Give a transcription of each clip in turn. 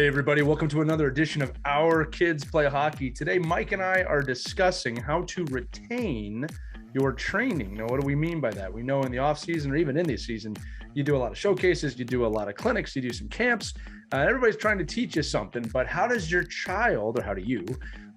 Hey everybody, welcome to another edition of Our Kids Play Hockey. Today, Mike and I are discussing how to retain your training. Now, what do we mean by that? We know in the off season or even in the season, you do a lot of showcases, you do a lot of clinics, you do some camps. Everybody's trying to teach you something, but how does your child, or how do you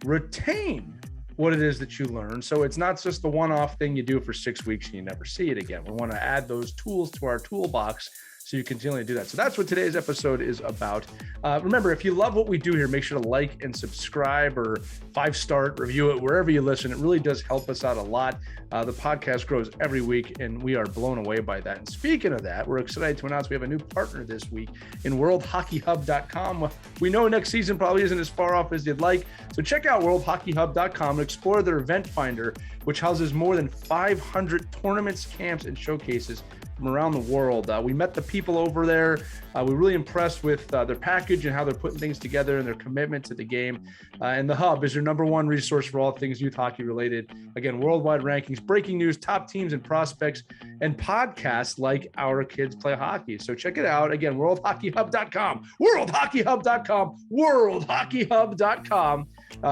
retain what it is that you learn? So it's not just the one-off thing you do for 6 weeks and you never see it again. We want to add those tools to our toolbox so you continually do that. So that's what today's episode is about. Remember, if you love what we do here, make sure to like and subscribe or 5-star review it wherever you listen. It really does help us out a lot. The podcast grows every week, and we are blown away by that. And speaking of that, we're excited to announce we have a new partner this week in worldhockeyhub.com. We know next season probably isn't as far off as you'd like, so check out worldhockeyhub.com and explore their event finder, which houses more than 500 tournaments, camps, and showcases from around the world. We met the people over there. We're really impressed with their package and how they're putting things together and their commitment to the game. And the Hub is your number one resource for all things youth hockey related. Again, worldwide rankings, breaking news, top teams and prospects, and podcasts like Our Kids Play Hockey. So check it out. Again, worldhockeyhub.com, worldhockeyhub.com, worldhockeyhub.com.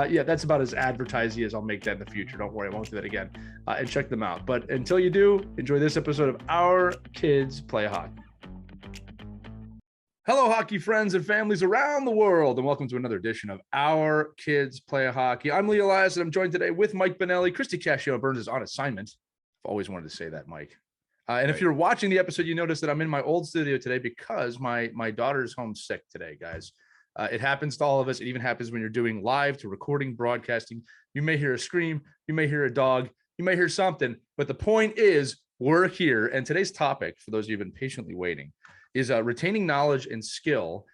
Yeah, that's about as advertising as I'll make that in the future. Don't worry, I won't do that again. And check them out. But until you do, enjoy this episode of Our Kids Play Hockey. Hello, hockey friends and families around the world, and welcome to another edition of Our Kids Play Hockey. I'm Lee Elias, and I'm joined today with Mike Benelli. Christy Cascio Burns is on assignment. I've always wanted to say that, Mike. And if you're watching the episode, you notice that I'm in my old studio today because my daughter's homesick today, guys. It happens to all of us. It even happens when you're doing live to recording, broadcasting. You may hear a scream. You may hear a dog. You may hear something. But the point is, we're here. And today's topic, for those of you who've been patiently waiting, is retaining knowledge and skill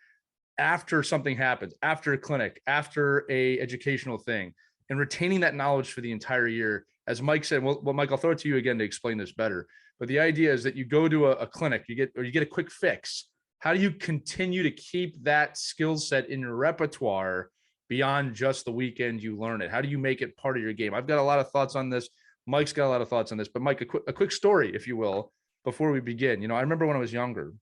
after something happens, after a clinic, after a educational thing, and retaining that knowledge for the entire year. As Mike said, well, Mike, I'll throw it to you again to explain this better. But the idea is that you go to a clinic, you get a quick fix. How do you continue to keep that skill set in your repertoire beyond just the weekend you learn it? How do you make it part of your game? I've got a lot of thoughts on this. Mike's got a lot of thoughts on this. But Mike, a quick story, if you will, before we begin. You know, I remember when I was younger,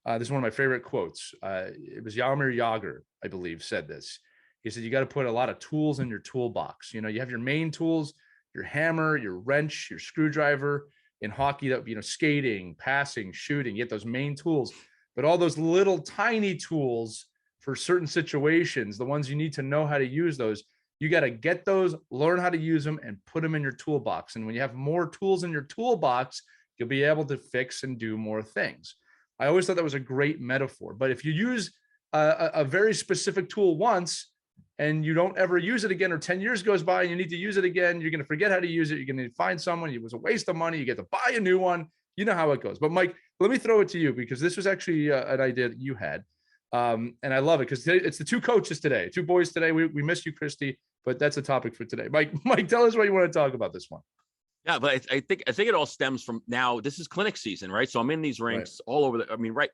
this is one of my favorite quotes. It was Jaromir Jagr, I believe, said this. He said, you got to put a lot of tools in your toolbox. You know, you have your main tools, your hammer, your wrench, your screwdriver. In hockey, that would be, skating, passing, shooting. You get those main tools. But all those little tiny tools for certain situations, the ones you need to know how to use those, you got to get those, learn how to use them, and put them in your toolbox. And when you have more tools in your toolbox, you'll be able to fix and do more things. I always thought that was a great metaphor. But if you use a very specific tool once and you don't ever use it again, or 10 years goes by and you need to use it again, you're going to forget how to use it. You're going to find someone. It was a waste of money. You get to buy a new one. You know how it goes. But Mike, let me throw it to you because this was actually an idea that you had. And I love it because it's the two coaches today, two boys today. We miss you, Christy, but that's a topic for today. Mike, tell us what you want to talk about this one. Yeah, but I think it all stems from now. This is clinic season, right? So I'm in these rinks all over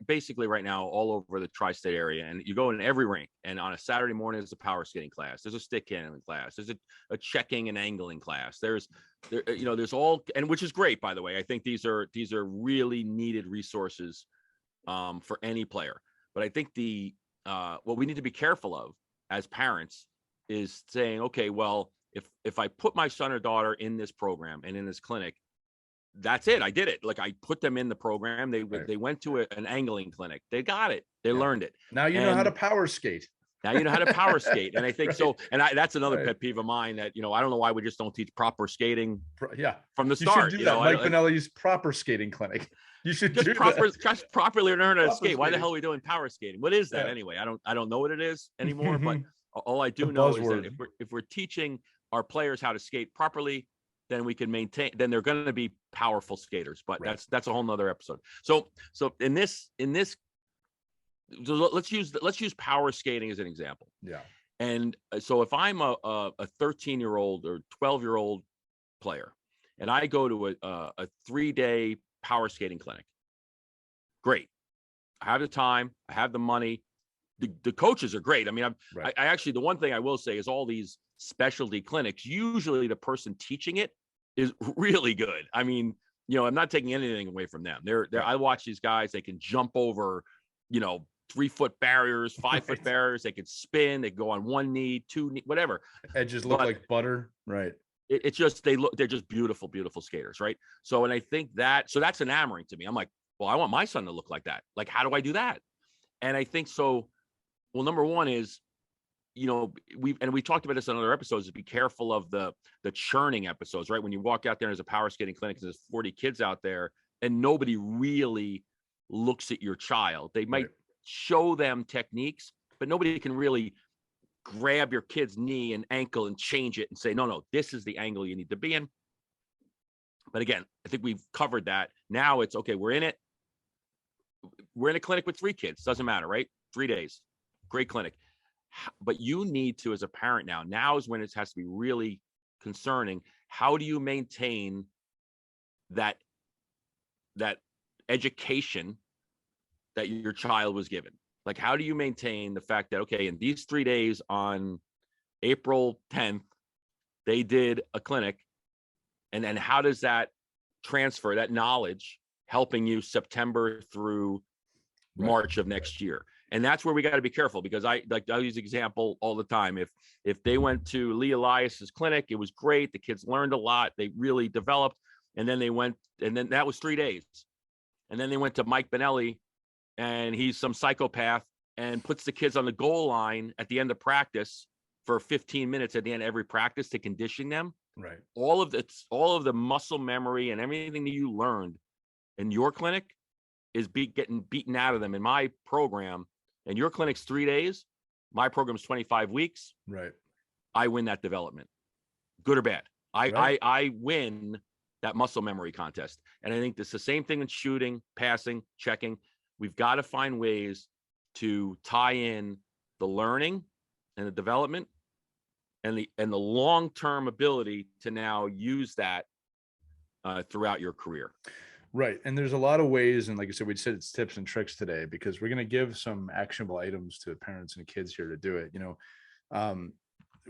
basically right now, all over the tri-state area. And you go in every rink, and on a Saturday morning, there's a power skating class. There's a stick handling class. There's a checking and angling class. There's all, and which is great, by the way. I think these are really needed resources for any player. But I think what we need to be careful of as parents is saying, okay, well, if I put my son or daughter in this program and in this clinic, that's it. I did it. Like I put them in the program. They went to an angling clinic. They got it. They learned it. Now you know how to power skate. Now you know how to power skate. And I think so. And that's another pet peeve of mine that, I don't know why we just don't teach proper skating from the start. You should do that. Mike Benelli's proper skating clinic. You should just properly learn how to skate. Why the hell are we doing power skating? What is that anyway? I don't know what it is anymore, but all I do know is that if we're teaching our players how to skate properly, then we can maintain, then they're going to be powerful skaters, but that's a whole nother episode. So in this, let's use power skating as an example. Yeah. And so if I'm a 13-year-old or 12-year-old player and I go to a 3-day power skating clinic, great. I have the time, I have the money. The coaches are great. I mean, I actually, the one thing I will say is all these specialty clinics, usually the person teaching it is really good. I mean, I'm not taking anything away from them. I watch these guys, they can jump over, 3-foot barriers, 5-foot barriers. They could spin, they go on 1 knee, 2 knee, whatever. Edges look like butter. Right. It's just, they're just beautiful, beautiful skaters. Right. So, and I think so that's enamoring to me. I'm like, well, I want my son to look like that. Like, how do I do that? And I think so. Well, number one is, we talked about this in other episodes, is be careful of the churning episodes, right? When you walk out there, there's a power skating clinic, there's 40 kids out there and nobody really looks at your child. They might show them techniques, but nobody can really grab your kid's knee and ankle and change it and say, no, this is the angle you need to be in. But again, I think we've covered that. Now it's okay. We're in it. We're in a clinic with 3 kids. Doesn't matter, right? 3 days. Great clinic. But you need to, as a parent now is when it has to be really concerning. How do you maintain that education that your child was given? Like, how do you maintain the fact that, okay, in these 3 days on April 10th, they did a clinic, and then how does that transfer, that knowledge, helping you September through March of next year? And that's where we got to be careful, because I use example all the time. If they went to Lee Elias's clinic, it was great. The kids learned a lot. They really developed. And then that was 3 days. And then they went to Mike Benelli, and he's some psychopath and puts the kids on the goal line at the end of practice for 15 minutes at the end of every practice to condition them. Right. All of the muscle memory and everything that you learned in your clinic is getting beaten out of them in my program. And your clinic's 3 days. My program's 25 weeks. Right. I win that development, good or bad. I win that muscle memory contest. And I think it's the same thing in shooting, passing, checking. We've got to find ways to tie in the learning and the development and the long-term ability to now use that throughout your career. Right. And there's a lot of ways. And like I said, we said it's tips and tricks today, because we're going to give some actionable items to parents and kids here to do it.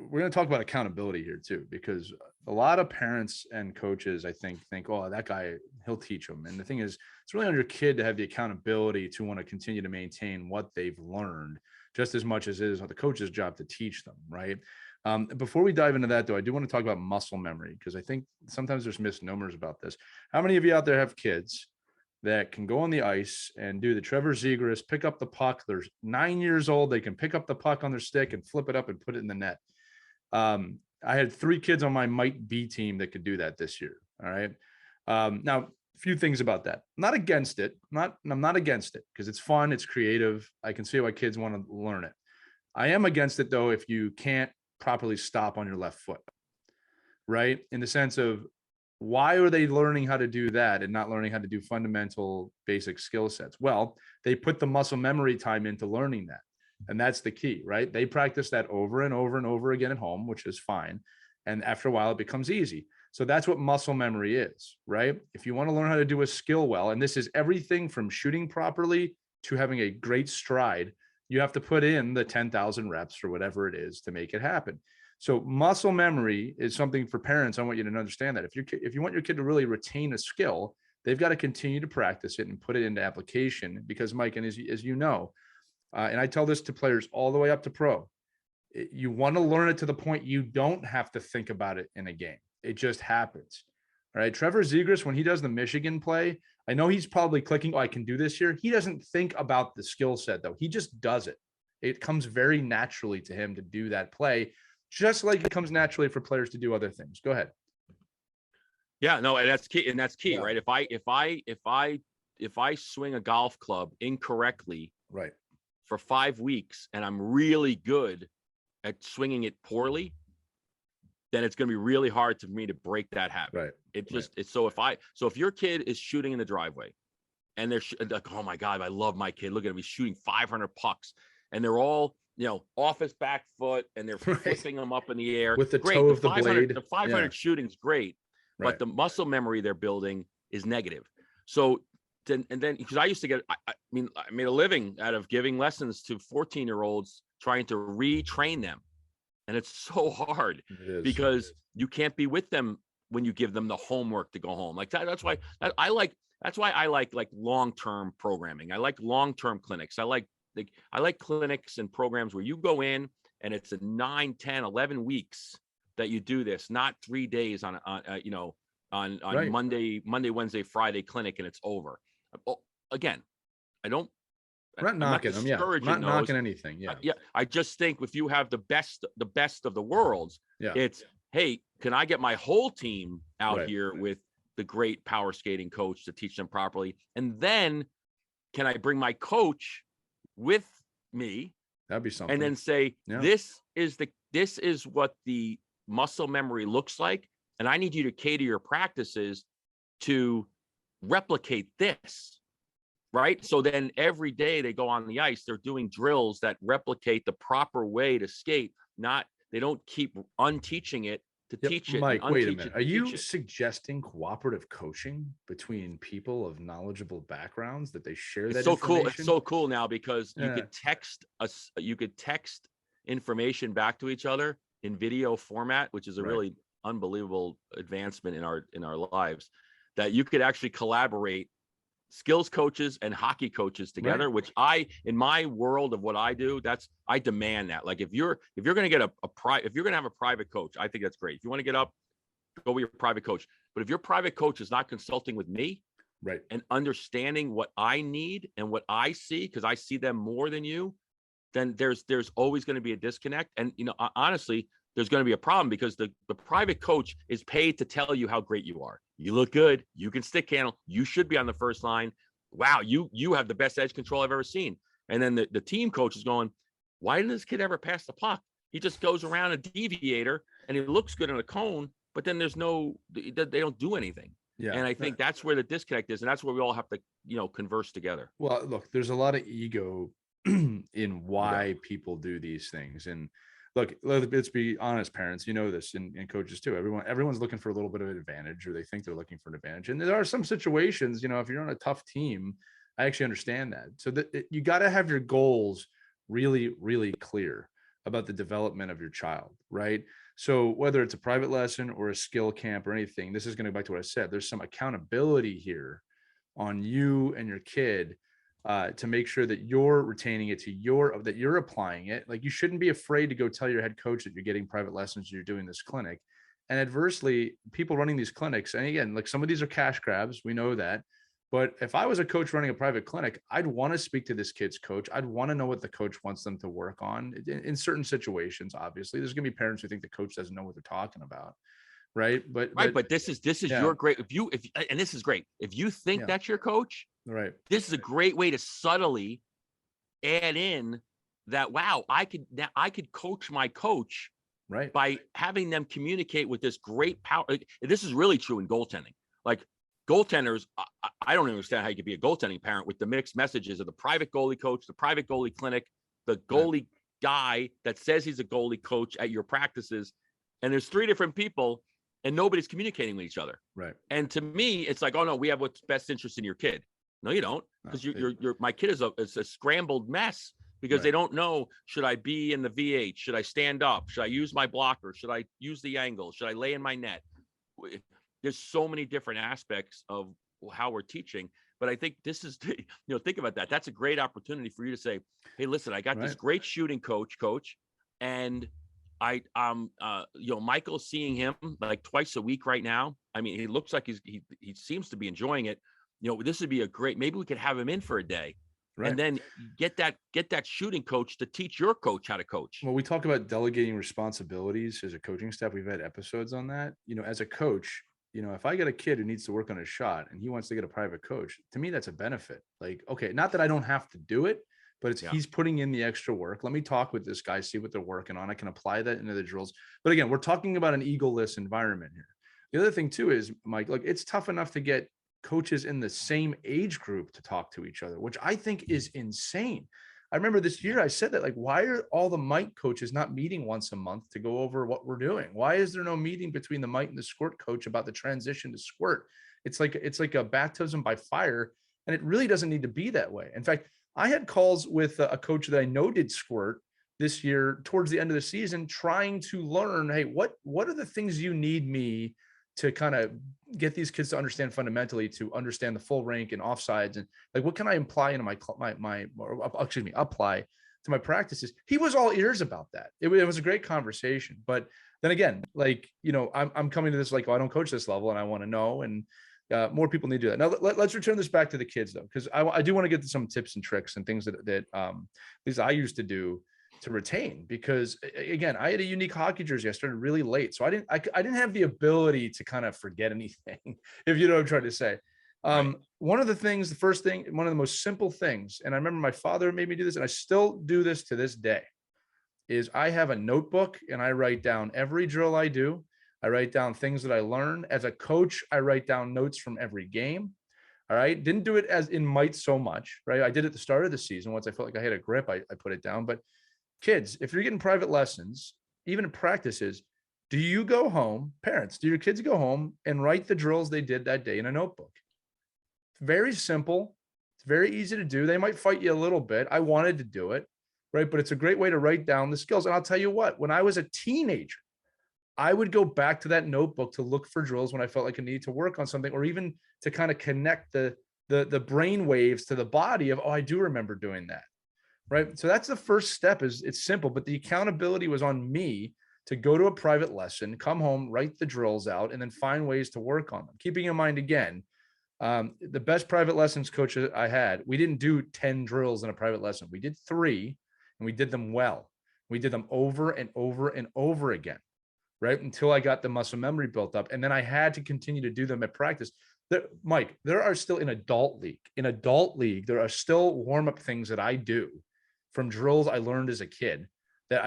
We're going to talk about accountability here too, because a lot of parents and coaches, I think, oh, that guy, he'll teach them. And the thing is, it's really on your kid to have the accountability to want to continue to maintain what they've learned, just as much as it is the coach's job to teach them. Right. Before we dive into that, though, I do want to talk about muscle memory, because I think sometimes there's misnomers about this. How many of you out there have kids that can go on the ice and do the Trevor Zegras, pick up the puck? They're 9 years old. They can pick up the puck on their stick and flip it up and put it in the net. I had 3 kids on my Might B team that could do that this year. All right. Now, a few things about that. I'm not against it. I'm not against it, because it's fun. It's creative. I can see why kids want to learn it. I am against it, though, if you can't properly stop on your left foot, right? In the sense of, why are they learning how to do that and not learning how to do fundamental basic skill sets? Well, they put the muscle memory time into learning that. And that's the key, right? They practice that over and over and over again at home, which is fine. And after a while, it becomes easy. So that's what muscle memory is, right? If you want to learn how to do a skill well, and this is everything from shooting properly to having a great stride, you have to put in the 10,000 reps or whatever it is to make it happen. So muscle memory is something for parents. I want you to understand that if you want your kid to really retain a skill, they've got to continue to practice it and put it into application, because Mike, and as you know, and I tell this to players all the way up to pro, you want to learn it to the point you don't have to think about it in a game. It just happens. All right. Trevor Zegras, when he does the Michigan play, I know he's probably clicking, oh, I can do this here. He doesn't think about the skill set, though. He just does it. It comes very naturally to him to do that play, just like it comes naturally for players to do other things. Go ahead. Yeah, no, and that's key. And that's key, right? If I swing a golf club incorrectly, right, for 5 weeks, and I'm really good at swinging it poorly, then it's going to be really hard for me to break that habit. Right. It's so if your kid is shooting in the driveway and they're like, oh my God, I love my kid. Look at him. He's shooting 500 pucks and they're all, off his back foot and they're flipping them up in the air. With the toe of the blade. The 500 shooting's great, but the muscle memory they're building is negative. So then because I used to get, I made a living out of giving lessons to 14-year-olds, trying to retrain them. And it's so hard because you can't be with them when you give them the homework to go home. Like that's why I like long-term programming. I like long-term clinics. I like I like clinics and programs where you go in and it's a 9, 10, 11 weeks that you do this, not 3 days on Right. Monday, Wednesday, Friday clinic and it's over. Again, I don't, We're not I'm not knocking them. Yeah. We're not discouraging those. knocking anything. Yeah. Yeah. I just think if you have the best of the worlds, Yeah. it's, hey, can I get my whole team out Right. here with the great power skating coach to teach them properly? And then can I bring my coach with me That'd be something. and then say, Yeah. this is what the muscle memory looks like. And I need you to cater your practices to replicate this. Right. So then every day they go on the ice, they're doing drills that replicate the proper way to skate. They don't keep unteaching it to teach it. Mike, wait a minute. Are you suggesting cooperative coaching between people of knowledgeable backgrounds that they share that information? It's so cool now because you could text information back to each other in video format, which is a really unbelievable advancement in our lives, that you could actually collaborate skills coaches and hockey coaches together, which in my world of what I do, I demand that. Like if you're going to get if you're going to have a private coach, I think that's great. If you want to get up, go with your private coach. But if your private coach is not consulting with me, and understanding what I need and what I see, because I see them more than you, then there's always going to be a disconnect. And honestly, there's going to be a problem because the private coach is paid to tell you how great you are. You look good. You can stick handle. You should be on the first line. Wow, you have the best edge control I've ever seen. And then the team coach is going, why didn't this kid ever pass the puck? He just goes around a deviator and he looks good in a cone, but then they don't do anything. Yeah. And I think that's where the disconnect is. And that's where we all have to, converse together. Well, look, there's a lot of ego in why people do these things. And look, let's be honest, parents, this, and coaches too. Everyone's looking for a little bit of an advantage, or they think they're looking for an advantage. And there are some situations, if you're on a tough team, I actually understand that. So that you got to have your goals really, really clear about the development of your child, right? So whether it's a private lesson or a skill camp or anything, this is going to go back to what I said. There's some accountability here on you and your kid to make sure that you're retaining it that you're applying it. Like, you shouldn't be afraid to go tell your head coach that you're getting private lessons, you're doing this clinic. And adversely, people running these clinics, and again, like, some of these are cash grabs, we know that. But if I was a coach running a private clinic, I'd want to speak to this kid's coach. I'd want to know what the coach wants them to work on in certain situations. Obviously, there's going to be parents who think the coach doesn't know what they're talking about. Right. But this is your great, and this is great. If you think that's your coach, this is a great way to subtly add in that, wow, I could coach my coach by having them communicate with this great power. This is really true in goaltending. Like, goaltenders, I don't understand how you could be a goaltending parent with the mixed messages of the private goalie coach, the private goalie clinic, the goalie guy that says he's a goalie coach at your practices. And there's 3 different people and nobody's communicating with each other. Right. And to me, it's like, oh no, we have what's best interest in your kid. No, you don't. Because my kid is a scrambled mess because they don't know, should I be in the VH? Should I stand up? Should I use my blocker? Should I use the angle? Should I lay in my net? There's so many different aspects of how we're teaching, but I think this is, think about that. That's a great opportunity for you to say, hey, listen, I got this great shooting coach, and Michael's seeing him like twice a week right now. I mean, he looks like he seems to be enjoying it. This would be maybe we could have him in for a day. Right. And then get that shooting coach to teach your coach how to coach. Well, we talk about delegating responsibilities as a coaching staff. We've had episodes on that. As a coach, if I get a kid who needs to work on a shot and he wants to get a private coach, to me, that's a benefit. Like, okay, not that I don't have to do it, but he's putting in the extra work. Let me talk with this guy, see what they're working on. I can apply that into the drills. But again, we're talking about an egoless environment here. The other thing too is, Mike, look, it's tough enough to get coaches in the same age group to talk to each other, which I think is insane. I remember this year I said that, like, why are all the Mite coaches not meeting once a month to go over what we're doing? Why is there no meeting between the Mite and the Squirt coach about the transition to Squirt? It's like a baptism by fire, and it really doesn't need to be that way. In fact, I had calls with a coach that I know did Squirt this year towards the end of the season, trying to learn, hey, what are the things you need me to kind of get these kids to understand fundamentally, to understand the full rank and offsides, and like, what can I imply into apply to my practices? He was all ears about that. It was a great conversation. But then again, like, I'm coming to this like, oh, I don't coach this level and I want to know. And more people need to do that. Now let's return this back to the kids though, because I do want to get to some tips and tricks and things that at least I used to do to retain, because again, I had a unique hockey jersey. I started really late, so I didn't have the ability to kind of forget anything, if you know what I'm trying to say. Right. One of the things, the first thing, one of the most simple things, and I remember my father made me do this, and I still do this to this day, is I have a notebook and I write down every drill I do. I write down things that I learn. As a coach, I write down notes from every game. All right. Didn't do it as in might so much, right? I did it at the start of the season. Once I felt like I had a grip, I put it down. But kids, if you're getting private lessons, even in practices, do you go home, parents, do your kids go home and write the drills they did that day in a notebook? It's very simple. It's very easy to do. They might fight you a little bit. I wanted to do it, right? But it's a great way to write down the skills. And I'll tell you what, when I was a teenager, I would go back to that notebook to look for drills when I felt like I needed to work on something, or even to kind of connect the brain waves to the body of, oh, I do remember doing that. Right. So that's the first step. Is it's simple, but the accountability was on me to go to a private lesson, come home, write the drills out, and then find ways to work on them. Keeping in mind, again, the best private lessons coach I had, we didn't do 10 drills in a private lesson. We did 3, and we did them well. We did them over and over and over again, right? Until I got the muscle memory built up. And then I had to continue to do them at practice. Mike, there are still in adult league, there are still warm-up things that I do from drills I learned as a kid that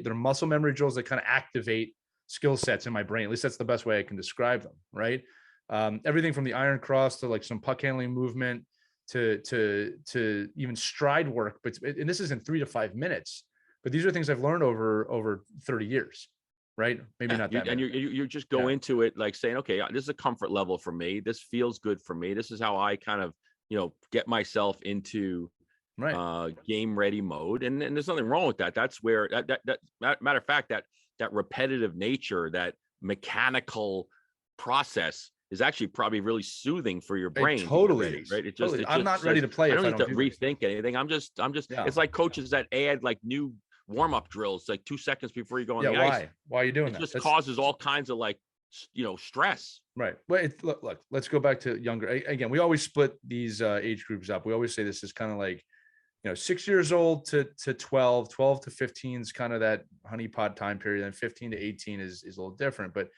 they're muscle memory drills that kind of activate skill sets in my brain. At least that's the best way I can describe them. Right. Everything from the iron cross to like some puck handling movement to even stride work. And this is in 3 to 5 minutes, but these are things I've learned over 30 years. Right. Maybe not that. And you just go into it like saying, okay, this is a comfort level for me. This feels good for me. This is how I kind of, get myself into game ready mode. And there's nothing wrong with that. That's where that matter of fact, that repetitive nature, that mechanical process is actually probably really soothing for your brain. It totally ready, is. right. It totally. just I'm not ready to play. I don't need to rethink anything. I'm just Yeah. It's like coaches that add like new warm-up drills like 2 seconds before you go on the ice. Why are you doing that? It just causes all kinds of like stress. Right. Well, look, let's go back to younger. Again, we always split these age groups up. We always say this is kind of like 6 years old to 12 to 15 is kind of that honeypot time period, and 15 to 18 is a little different. But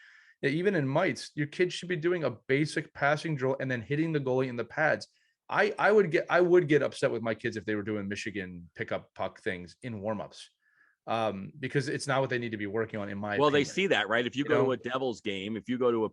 even in mites, your kids should be doing a basic passing drill and then hitting the goalie in the pads. I would get upset with my kids if they were doing Michigan pickup puck things in warmups, because it's not what they need to be working on, in my opinion. They see that, right? If you go to a Devils game, if you go to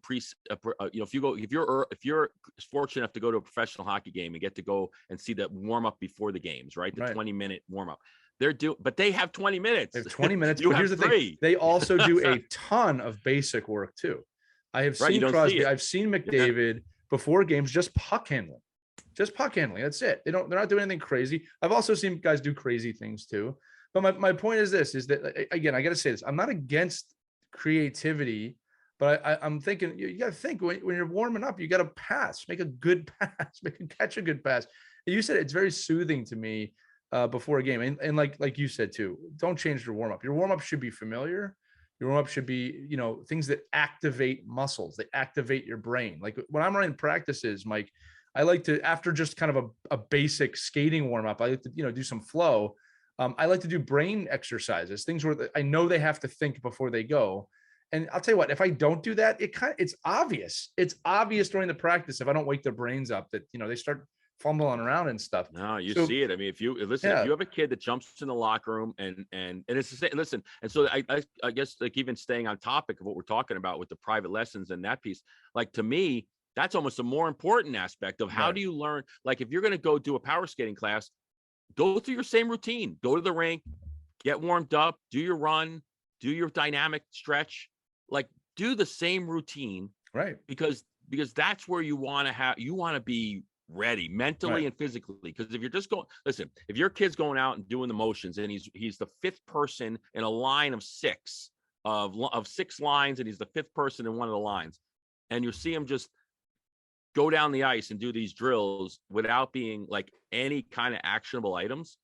if you're fortunate enough to go to a professional hockey game and get to go and see the warm up before the games, right? The 20-minute warm up. But they have 20 minutes. They have 20 minutes. But here's the thing. They also do a ton of basic work too. I have seen Crosby. I've seen McDavid before games, just puck handling. Just puck handling. That's it. They're not doing anything crazy. I've also seen guys do crazy things too. But my point is this, is that, again, I got to say this. I'm not against creativity, but I'm thinking, you got to think when you're warming up, you got to pass, make a good pass, catch a good pass. And you said it's very soothing to me before a game. And like you said too, don't change your warm up. Your warm up should be familiar. Your warm up should be, things that activate muscles, they activate your brain. Like when I'm running practices, Mike, I like to, after just kind of a basic skating warm up, I like to, do some flow. I like to do brain exercises, things where I know they have to think before they go. And I'll tell you what, if I don't do that, it's obvious. It's obvious during the practice if I don't wake their brains up that, they start fumbling around and stuff. No, you see it. I mean, if you have a kid that jumps in the locker room and it's the same, listen. And so I guess like even staying on topic of what we're talking about with the private lessons and that piece, like to me, that's almost a more important aspect of how do you learn? Like if you're going to go do a power skating class, go through your same routine, go to the rink, get warmed up, do your run, do your dynamic stretch, like do the same routine. Right. Because that's where you want to be ready mentally and physically. Because if you're just if your kid's going out and doing the motions and he's the 5th person in a line of 6 of 6 lines, and he's the 5th person in one of the lines, and you see him just go down the ice and do these drills without being like any kind of actionable items,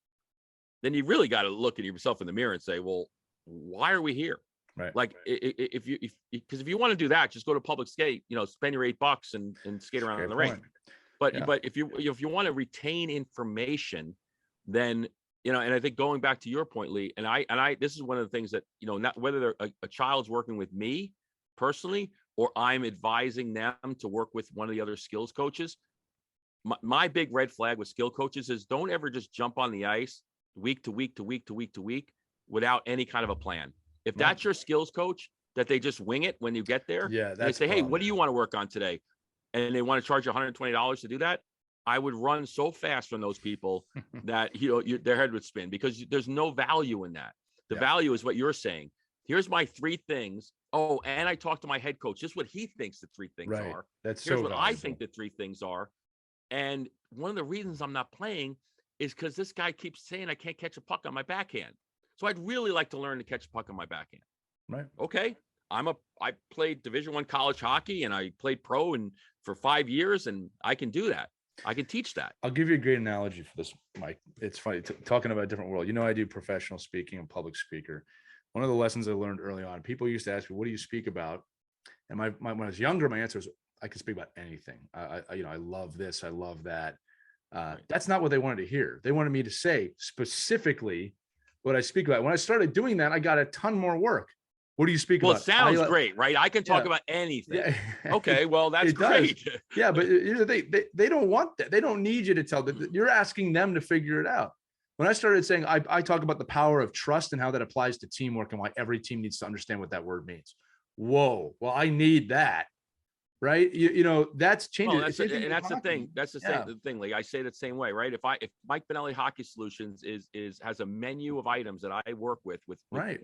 then you really got to look at yourself in the mirror and say, well, why are we here? Right. Like because if you want to do that, just go to public skate, spend your $8 and skate around in the rink. But if you want to retain information, then, and I think going back to your point, Lee, and I this is one of the things that, not whether they're a child's working with me personally, or I'm advising them to work with one of the other skills coaches. My big red flag with skill coaches is don't ever just jump on the ice week to week to week to week to week without any kind of a plan. If that's your skills coach, that they just wing it when you get there, they say, hey, what do you want to work on today? And they want to charge you $120 to do that. I would run so fast from those people that, their head would spin, because there's no value in that. The value is what you're saying. Here's my 3 things. Oh, and I talked to my head coach, just what he thinks the 3 things are. Here's what I think the 3 things are. And one of the reasons I'm not playing is because this guy keeps saying I can't catch a puck on my backhand. So I'd really like to learn to catch a puck on my backhand. Right. Okay. I played Division I college hockey, and I played pro for 5 years, and I can do that. I can teach that. I'll give you a great analogy for this, Mike. It's funny talking about a different world. I do professional speaking and public speaker. One of the lessons I learned early on, people used to ask me, what do you speak about? And when I was younger, my answer was, I can speak about anything. I love this. I love that. That's not what they wanted to hear. They wanted me to say specifically what I speak about. When I started doing that, I got a ton more work. What do you speak about? Well, it sounds great, right? I can talk about anything. Yeah. Okay, well, that's great. Yeah, but here's the thing. They don't want that. They don't need you to tell them. You're asking them to figure it out. When I started saying, I talk about the power of trust and how that applies to teamwork and why every team needs to understand what that word means. Whoa. Well, I need that. Right. That's changing. Well, that's the thing. That's the thing. Like I say that same way, right? If Mike Benelli Hockey Solutions has a menu of items that I work with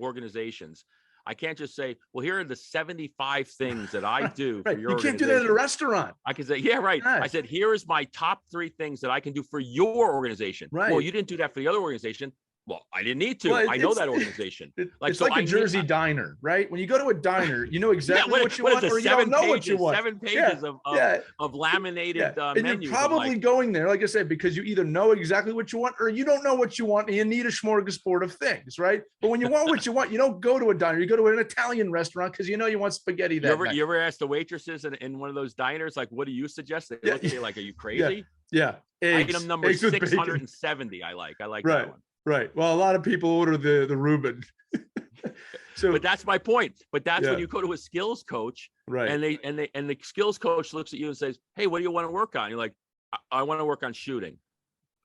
organizations, I can't just say, well, here are the 75 things that I do for your organization. You can't do that at a restaurant. I can say, yeah, right. I said, here is my top 3 things that I can do for your organization. Right. Well, you didn't do that for the other organization. Well, I didn't need to. Well, I know that organization. It's like a Jersey diner, right? When you go to a diner, you know exactly what you want, or you don't know what you want. 7 pages of laminated and menus. You're probably going there, like I said, because you either know exactly what you want or you don't know what you want, and you need a smorgasbord of things, right? But when you want what you want, you don't go to a diner. You go to an Italian restaurant because you know you want spaghetti that night. You ever ask the waitresses in one of those diners, like, what do you suggest? They look at you like, are you crazy? Yeah. Item number 670. I like that one. Right. Well, a lot of people order the Reuben. But that's my point. But that's when you go to a skills coach, right? And the skills coach looks at you and says, "Hey, what do you want to work on?" You're like, "I want to work on shooting."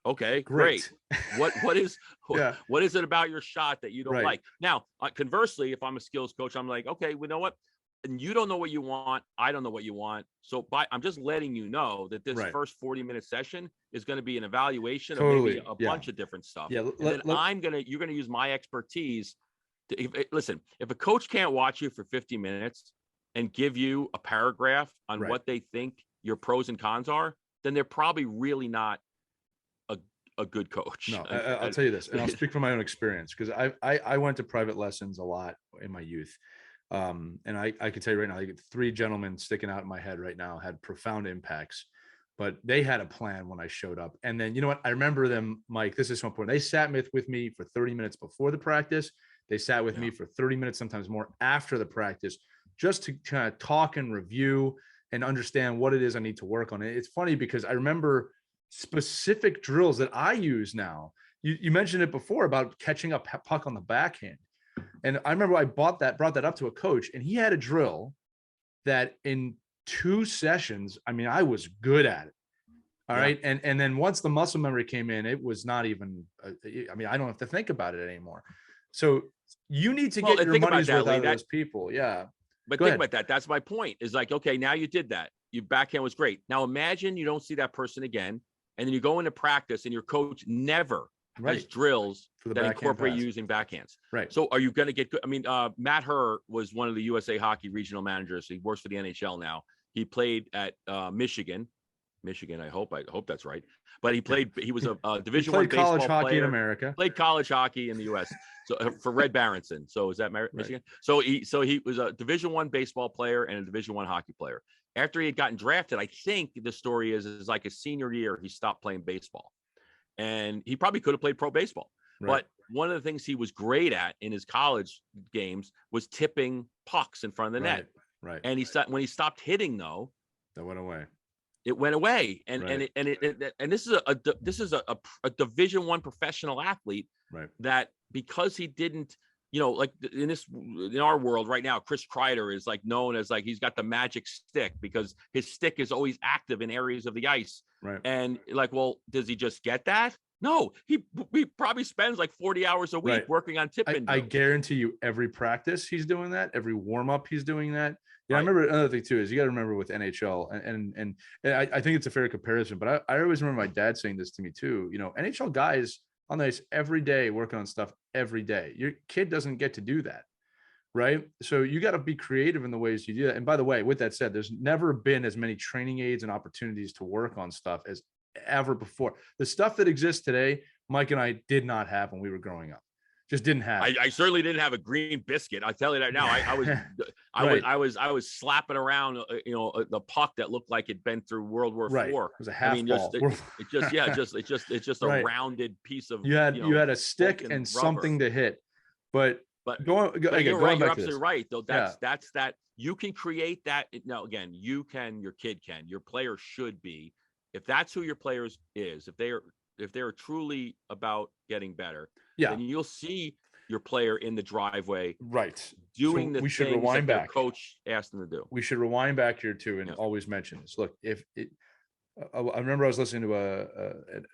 Okay, great. What is it about your shot that you don't like? Now, conversely, if I'm a skills coach, I'm like, okay, you know what? And you don't know what you want. I don't know what you want. So I'm just letting you know that this first 40-minute session is going to be an evaluation of maybe a bunch of different stuff. Yeah. You're going to use my expertise. Listen, if a coach can't watch you for 50 minutes and give you a paragraph on what they think your pros and cons are, then they're probably really not a good coach. No, I'll tell you this, and I'll speak from my own experience, because I went to private lessons a lot in my youth. And I can tell you right now, I get 3 gentlemen sticking out in my head right now, had profound impacts, but they had a plan when I showed up. And then, you know what? I remember them, Mike, this is so important. They sat with me for 30 minutes before the practice. They sat with me for 30 minutes, sometimes more, after the practice, just to kind of talk and review and understand what it is I need to work on. It's funny because I remember specific drills that I use now. You mentioned it before about catching a puck on the backhand. And I remember I brought that up to a coach, and he had a drill that in 2 sessions, I mean, I was good at it. All right. And then once the muscle memory came in, it was not even, I mean, I don't have to think about it anymore. So you need to get your money's worth out of those people. Yeah. But think about that. That's my point, is like, okay, now you did that. Your backhand was great. Now imagine you don't see that person again, and then you go into practice and your coach never has drills that incorporate using backhands. Right. So are you going to get good? I mean, Matt Herr was one of the USA Hockey regional managers. He works for the NHL now. He played at Michigan Michigan. I hope that's right. But he was a Division He I played college baseball hockey player. in America. Played college hockey in the U.S. So for Red Barronson. So is that Michigan? So he was a Division I baseball player and a Division I hockey player. After he had gotten drafted, I think the story is like his senior year, he stopped playing baseball, and he probably could have played pro baseball. Right. But one of the things he was great at in his college games was tipping pucks in front of the net. Right. And when he stopped hitting, though, that went away. It went away, and Right. and this is a Division I professional athlete, right, that because he didn't, like in our world right now, Chris Kreider is like known as like he's got the magic stick because his stick is always active in areas of the ice. Right. And like, well, does he just get that? No, he probably spends like 40 hours a week working on tip I guarantee you every practice he's doing that, every warm-up he's doing that. Yeah, I remember another thing too is you got to remember with NHL and I think it's a fair comparison, but I always remember my dad saying this to me too. NHL guys on the ice every day working on stuff every day. Your kid doesn't get to do that, right? So you got to be creative in the ways you do that. And by the way, with that said, there's never been as many training aids and opportunities to work on stuff as ever before. The stuff that exists today, Mike and I did not have when we were growing up. Just didn't have. I certainly didn't have a green biscuit. I'll tell you that now. I was slapping around, the puck that looked like it'd been through World War IV. It was a half ball. It's just a rounded piece of. You had a stick and rubber. Something to hit, but you're right. You're absolutely right. Though that's that you can create that. Now again, your kid can, your player should be, if that's who your players is, if they are truly about getting better, then you'll see your player in the driveway, doing the things that their coach asked them to do. We should rewind back here too, and always mention this. Look, I remember I was listening to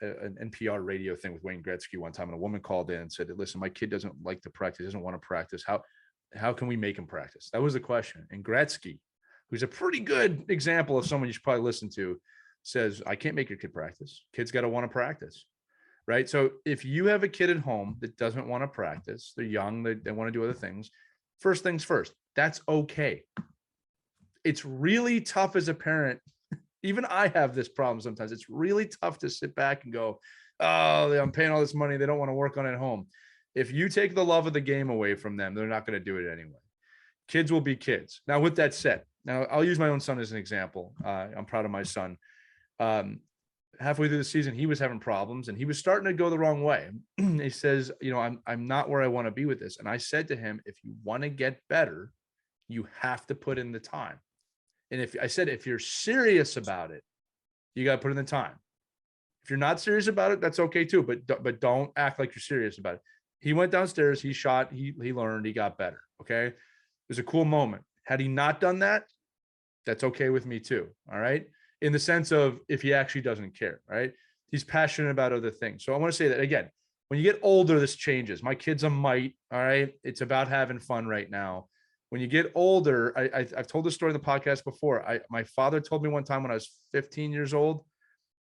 an NPR radio thing with Wayne Gretzky one time, and a woman called in and said, "Listen, my kid doesn't like to practice, doesn't want to practice. How can we make him practice?" That was the question. And Gretzky, who's a pretty good example of someone you should probably listen to, says, "I can't make your kid practice. Kids got to want to practice." Right. So if you have a kid at home that doesn't want to practice, they're young, they want to do other things. First things first, that's okay. It's really tough as a parent. Even I have this problem sometimes. It's really tough to sit back and go, "Oh, I'm paying all this money. They don't want to work on it at home." If you take the love of the game away from them, they're not going to do it anyway. Kids will be kids. Now, with that said, now I'll use my own son as an example. I'm proud of my son. Halfway through the season, he was having problems and he was starting to go the wrong way. He says, I'm not where I want to be with this. And I said to him, if you want to get better, you have to put in the time. And if you're serious about it, you got to put in the time. If you're not serious about it, that's okay too. But don't act like you're serious about it. He went downstairs, he shot, he learned, he got better. Okay. It was a cool moment. Had he not done that, that's okay with me too. All right. In the sense of if he actually doesn't care, right? He's passionate about other things. So I want to say that again, when you get older, this changes. My kid's a mite, all right? It's about having fun right now. When you get older, I've told this story in the podcast before. My father told me one time when I was 15 years old,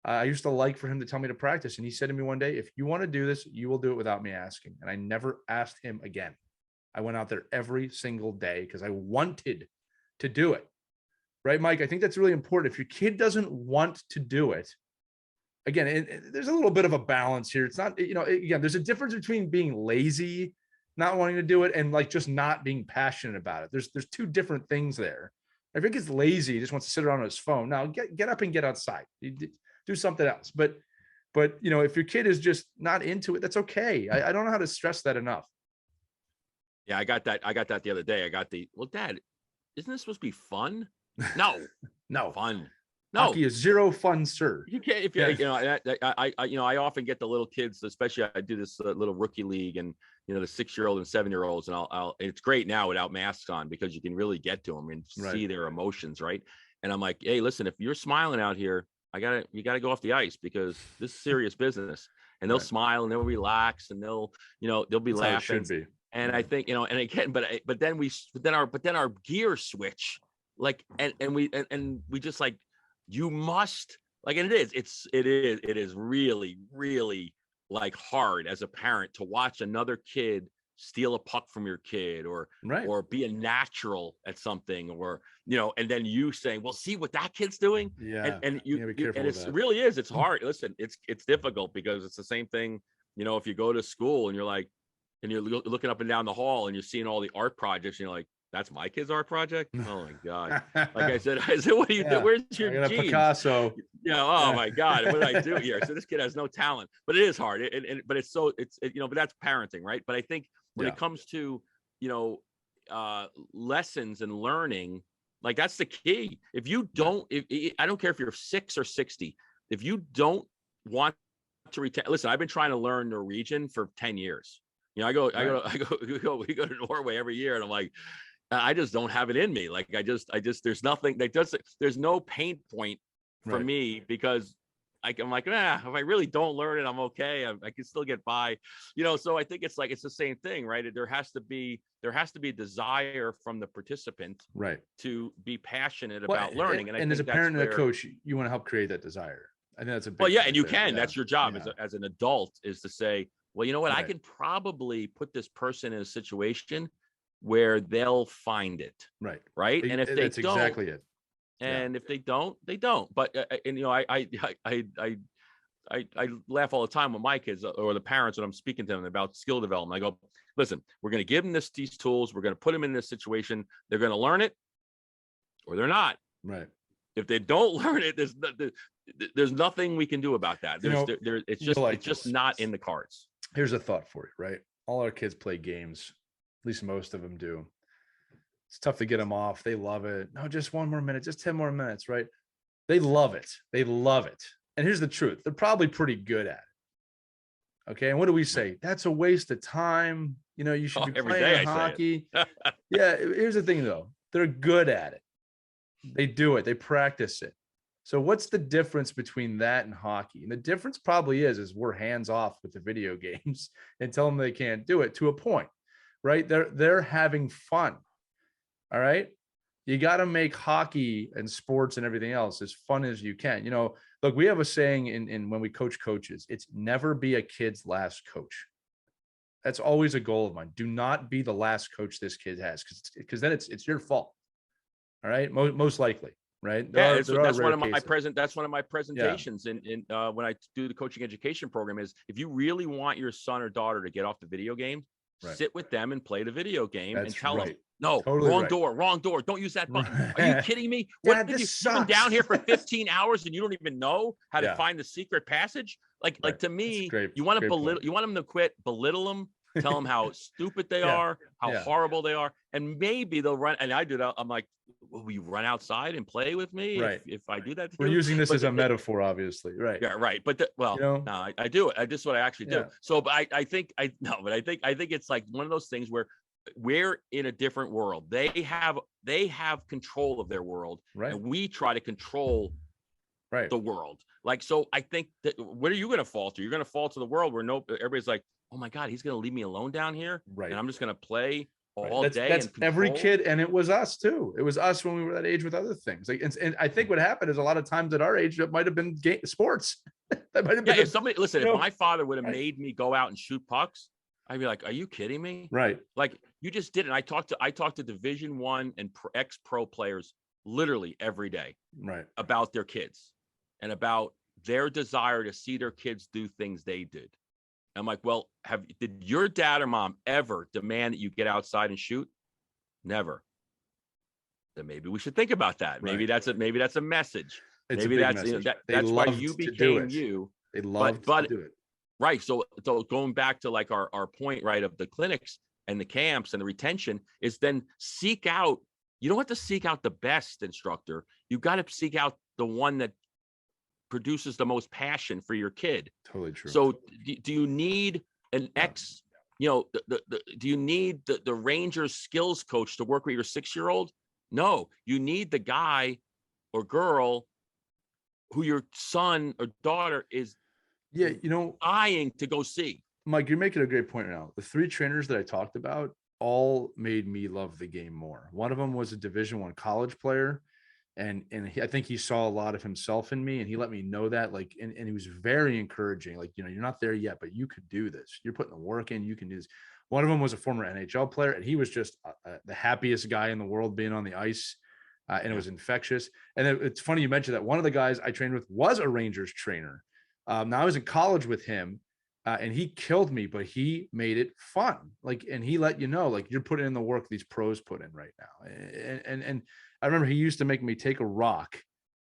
I used to like for him to tell me to practice. And he said to me one day, if you want to do this, you will do it without me asking. And I never asked him again. I went out there every single day because I wanted to do it. Right, Mike? I think that's really important. If your kid doesn't want to do it, again, there's a little bit of a balance here. It's not, again, there's a difference between being lazy, not wanting to do it, and like just not being passionate about it. There's two different things there. If your kid's lazy, he just wants to sit around on his phone. Now get up and get outside. Do something else. But if your kid is just not into it, that's okay. I don't know how to stress that enough. Yeah, I got that the other day. Well, Dad, isn't this supposed to be fun? No fun. No, hockey is zero fun, sir. You can't. If I often get the little kids, especially I do this little rookie league, and the 6-year-old and 7-year-olds, and it's great now without masks on because you can really get to them and see their emotions, right? And I'm like, hey, listen, if you're smiling out here, you gotta go off the ice because this is serious business. And they'll smile and they'll relax and they'll be That's laughing. how it should be. And I think and again, but then our gear switch. Like, and we just like, you must like, and it is really, really like hard as a parent to watch another kid steal a puck from your kid or be a natural at something, or, and then you saying, well, see what that kid's doing. Yeah. And you be careful and with it that. really is. It's hard. Listen, it's difficult because it's the same thing. If you go to school and you're like, and you're looking up and down the hall and you're seeing all the art projects, and you're like, that's my kid's art project. Oh my God. Like I said, what do you do? Where's your I got a genes? Picasso. Oh my God, what did I do here? So this kid has no talent, but it is hard. But it's but that's parenting, right? But I think when it comes to, lessons and learning, like that's the key. If you don't, I don't care if you're 6 or 60, if you don't want to retain, listen, I've been trying to learn Norwegian for 10 years. We go to Norway every year, and I'm like, I just don't have it in me. Like I just there's nothing that does. There's no pain point for me, because I'm like, if I really don't learn it, I'm okay. I can still get by, So I think it's the same thing, right? There has to be desire from the participant, right, to be passionate about learning. And as a parent and a coach, you want to help create that desire. I think that's a big and you can. That's your job as an adult, is to say, well, you know what? Right. I can probably put this person in a situation where they'll find it. Right. And if they that's don't, exactly it. And if they don't, they don't. But I laugh all the time with my kids or the parents when I'm speaking to them about skill development. I go, listen, we're going to give them these tools. We're going to put them in this situation. They're going to learn it, or they're not. Right. If they don't learn it, there's nothing we can do about that. It's just not in the cards. Here's a thought for you, right? All our kids play games. At least most of them do. It's tough to get them off. They love it. No, just 1 more minute, just 10 more minutes, right? They love it. They love it. And here's the truth. They're probably pretty good at it. Okay. And what do we say? That's a waste of time. You should be playing hockey. Yeah. Here's the thing though. They're good at it. They do it. They practice it. So what's the difference between that and hockey? And the difference probably is we're hands off with the video games and tell them they can't do it to a point, right? They're having fun. All right. You got to make hockey and sports and everything else as fun as you can. Look, we have a saying in when we coach coaches, it's never be a kid's last coach. That's always a goal of mine. Do not be the last coach this kid has, because then it's your fault. All right. Most likely. Right. That's one of my presentations in when I do the coaching education program, is if you really want your son or daughter to get off the video game, sit with them and play the video game and tell them, no, totally wrong door. Don't use that button. Are you kidding me? What, did you come down here for 15 hours and you don't even know how to find the secret passage? Like to me, you want to belittle, you want them to quit, belittle them, tell them how stupid they are, how horrible they are. And maybe they'll run. And I do that. I'm like, will you run outside and play with me if I do that to We're using this as a metaphor, obviously. Right. Yeah, right. But no, I do it. This is what I actually do. So, but I think it's like one of those things where we're in a different world. They have control of their world, and we try to control the world. Like, so I think that, what are you going to fall to? You're going to fall to the world where everybody's like, oh my God, he's going to leave me alone down here. Right. And I'm just going to play all day. That's every kid. And it was us too. It was us when we were that age with other things. Like, and I think what happened is a lot of times at our age, it might've been sports. That might've been if somebody, listen, if my father would have made me go out and shoot pucks, I'd be like, are you kidding me? Right. Like, you just did it. I talked to Division I and ex-pro players literally every day, about their kids and about their desire to see their kids do things they did. I'm like, well, did your dad or mom ever demand that you get outside and shoot? Never. Then maybe we should think about that. Maybe that's a message. Maybe that's message. That's why you became you. They love to do it. Right. So going back to like our point, right, of the clinics and the camps and the retention, is then seek out. You don't have to seek out the best instructor. You got to seek out the one that produces the most passion for your kid. Totally true. So do you need an do you need the Rangers skills coach to work with your 6-year-old? No, you need the guy or girl who your son or daughter is eyeing to go see. Mike, you're making a great point now. The 3 trainers that I talked about all made me love the game more. One of them was a Division I college player. And I think he saw a lot of himself in me, and he let me know that, like, and he was very encouraging. Like, you're not there yet, but you could do this. You're putting the work in, you can do this. One of them was a former NHL player, and he was just the happiest guy in the world being on the ice. And it was infectious. And it's funny you mentioned that one of the guys I trained with was a Rangers trainer. Now I was in college with him, and he killed me, but he made it fun. Like, and he let you know, like, you're putting in the work these pros put in right now. And I remember he used to make me take a rock,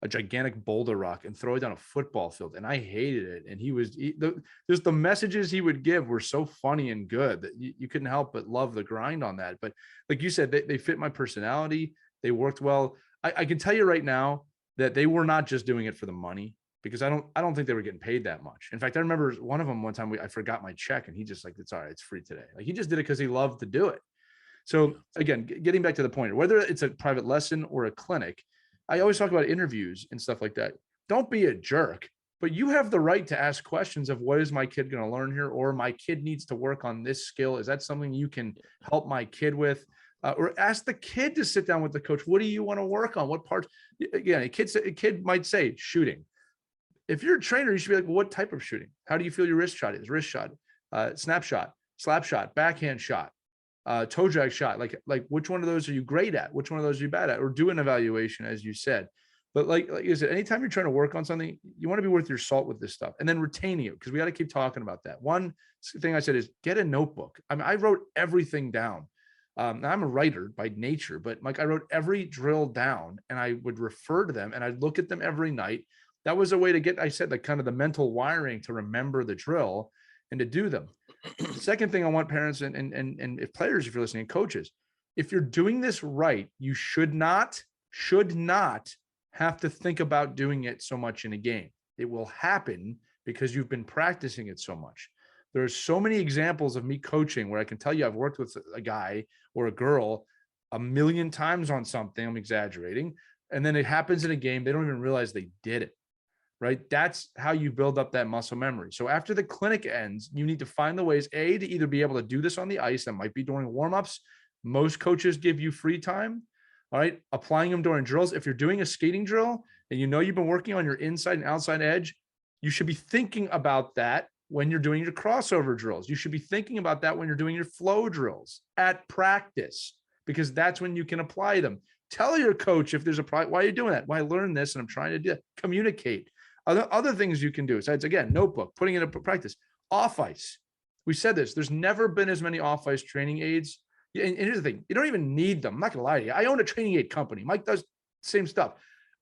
a gigantic boulder rock, and throw it down a football field. And I hated it. And just the messages he would give were so funny and good that you couldn't help but love the grind on that. But like you said, they fit my personality. They worked well. I can tell you right now that they were not just doing it for the money, because I don't think they were getting paid that much. In fact, I remember one of them one time I forgot my check, and he just like, it's all right, it's free today. Like, he just did it because he loved to do it. So again, getting back to the point, whether it's a private lesson or a clinic, I always talk about interviews and stuff like that. Don't be a jerk, but you have the right to ask questions of, what is my kid going to learn here? Or my kid needs to work on this skill. Is that something you can help my kid with? Or ask the kid to sit down with the coach. What do you want to work on? What parts? Again, a kid might say shooting. If you're a trainer, you should be like, well, what type of shooting? How do you feel your wrist shot is? Wrist shot, snap shot, slap shot, backhand shot, toe drag shot. Like which one of those are you great at? Which one of those are you bad at? Or do an evaluation, as you said. But like you said, anytime you're trying to work on something, you want to be worth your salt with this stuff, and then retaining it, because we got to keep talking about that. One thing I said is get a notebook. I mean, I wrote everything down. I'm a writer by nature, but like, I wrote every drill down, and I would refer to them, and I'd look at them every night. That was a way to get, I said, like, kind of the mental wiring to remember the drill and to do them. The second thing I want parents and if players, if you're listening, coaches, if you're doing this right, you should not have to think about doing it so much in a game. It will happen because you've been practicing it so much. There's so many examples of me coaching where I can tell you I've worked with a guy or a girl a million times on something. I'm exaggerating. And then it happens in a game. They don't even realize they did it, right? That's how you build up that muscle memory. So after the clinic ends, you need to find the ways, A, to either be able to do this on the ice. That might be during warmups. Most coaches give you free time. All right. Applying them during drills. If you're doing a skating drill and you know you've been working on your inside and outside edge, you should be thinking about that when you're doing your crossover drills. You should be thinking about that when you're doing your flow drills at practice, because that's when you can apply them. Tell your coach if there's a problem. Why are you doing that? Why, I learned this and I'm trying to do it. Communicate. Other things you can do besides, again, notebook, putting it into practice. Off ice. We said this. There's never been as many off ice training aids. And here's the thing. You don't even need them. I'm not going to lie to you. I own a training aid company. Mike does the same stuff.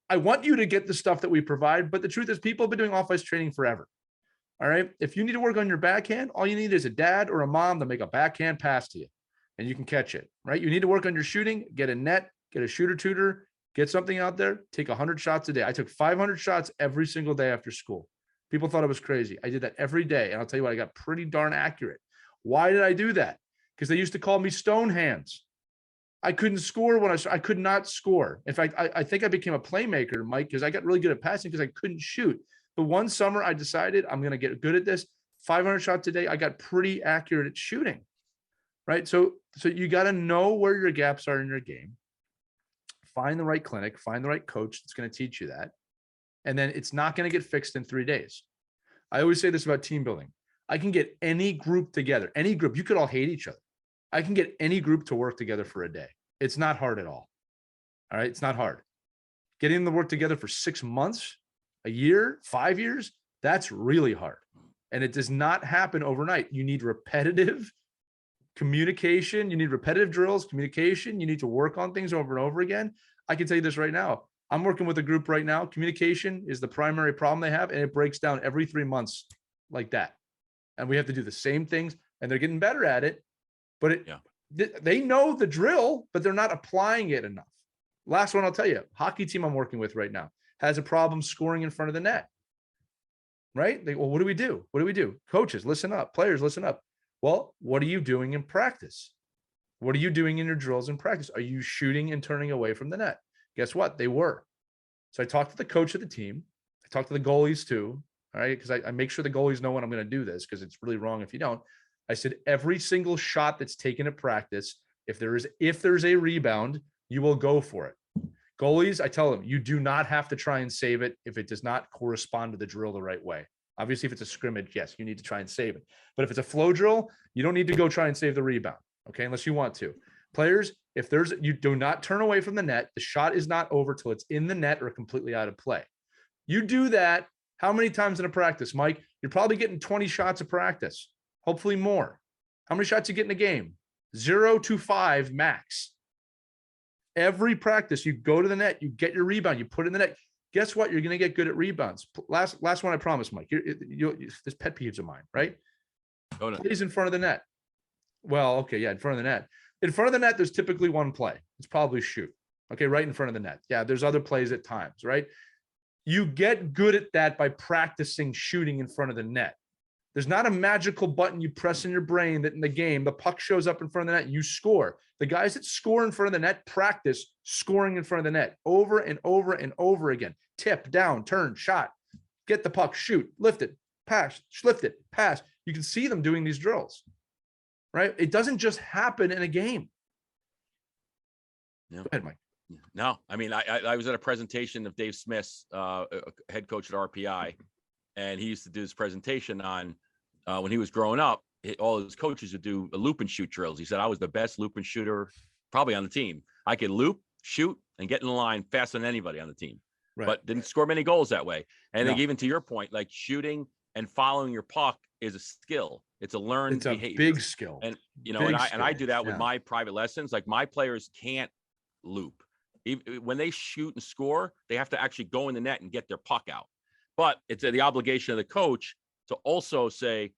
I want you to get the stuff that we provide, but the truth is people have been doing off ice training forever. All right. If you need to work on your backhand, all you need is a dad or a mom to make a backhand pass to you and you can catch it, right? You need to work on your shooting, get a net, get a shooter tutor, get something out there, take 100 shots a day. I took 500 shots every single day after school. People thought I was crazy. I did that every day. And I'll tell you what, I got pretty darn accurate. Why did I do that? Because they used to call me stone hands. I couldn't score when I could not score. In fact, I think I became a playmaker, Mike, because I got really good at passing because I couldn't shoot. But one summer I decided I'm going to get good at this. 500 shots a day. I got pretty accurate at shooting, right? So you got to know where your gaps are in your game. Find the right clinic, find the right coach that's going to teach you that. And then it's not going to get fixed in 3 days. I always say this about team building. I can get any group together, any group. You could all hate each other. I can get any group to work together for a day. It's not hard at all. All right. It's not hard. Getting them to work together for 6 months, a year, 5 years, that's really hard. And it does not happen overnight. You need repetitive communication. You need repetitive drills, communication. You need to work on things over and over again. I can tell you this right now. I'm working with a group right now. Communication is the primary problem they have, and it breaks down every 3 months like that. And we have to do the same things, and they're getting better at it. But they know the drill, but they're not applying it enough. Last one I'll tell you, hockey team I'm working with right now has a problem scoring in front of the net, right? Well, what do we do? What do we do? Coaches, listen up. Players, listen up. Well, what are you doing in practice? What are you doing in your drills in practice? Are you shooting and turning away from the net? Guess what? They were. So I talked to the coach of the team. I talked to the goalies too, all right? Because I make sure the goalies know when I'm going to do this, because it's really wrong if you don't. I said, every single shot that's taken at practice, if there's a rebound, you will go for it. Goalies, I tell them, you do not have to try and save it if it does not correspond to the drill the right way. Obviously, if it's a scrimmage, yes, you need to try and save it. But if it's a flow drill, you don't need to go try and save the rebound, okay, unless you want to. Players, you do not turn away from the net. The shot is not over till it's in the net or completely out of play. You do that how many times in a practice, Mike? You're probably getting 20 shots of practice, hopefully more. How many shots you get in a game? 0 to 5 max. Every practice, you go to the net, you get your rebound, you put it in the net. Guess what? You're going to get good at rebounds. Last one, I promise, Mike. This pet peeves of mine, right? Oh, no. Plays in front of the net. Well, okay, yeah, in front of the net. In front of the net, there's typically one play. It's probably shoot. Okay, right in front of the net. Yeah, there's other plays at times, right? You get good at that by practicing shooting in front of the net. There's not a magical button you press in your brain that in the game, the puck shows up in front of the net, you score. The guys that score in front of the net practice scoring in front of the net over and over and over again. Tip, down, turn, shot, get the puck, shoot, lift it, pass, lift it, pass. You can see them doing these drills, right? It doesn't just happen in a game. Yeah. Go ahead, Mike. No, I mean, I was at a presentation of Dave Smith's, head coach at RPI, and he used to do this presentation on when he was growing up. All his coaches would do loop and shoot drills. He said I was the best loop and shooter probably on the team. I could loop, shoot, and get in the line faster than anybody on the team, Right. but didn't score many goals that way. And No. like, even to your point, like shooting and following your puck is a skill. It's a learned behavior. Big skill. And you know, Big and I do that with yeah. my private lessons. Like my players can't loop. When they shoot and score, they have to actually go in the net and get their puck out. But it's the obligation of the coach to also say,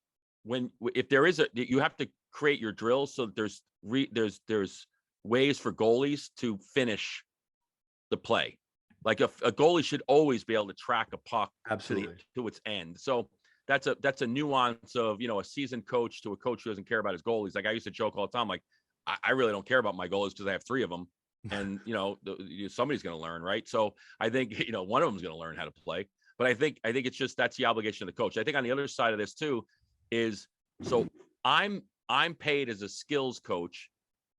if there is you have to create your drills so that there's ways for goalies to finish the play. Like a goalie should always be able to track a puck to its end. So that's a nuance of, you know, a seasoned coach to a coach who doesn't care about his goalies. Like I used to joke all the time, like I really don't care about my goalies because I have 3 of them. And, you know, somebody's going to learn, right? So I think, you know, one of them is going to learn how to play. But I think it's just that's the obligation of the coach. I think on the other side of this too is, so I'm paid as a skills coach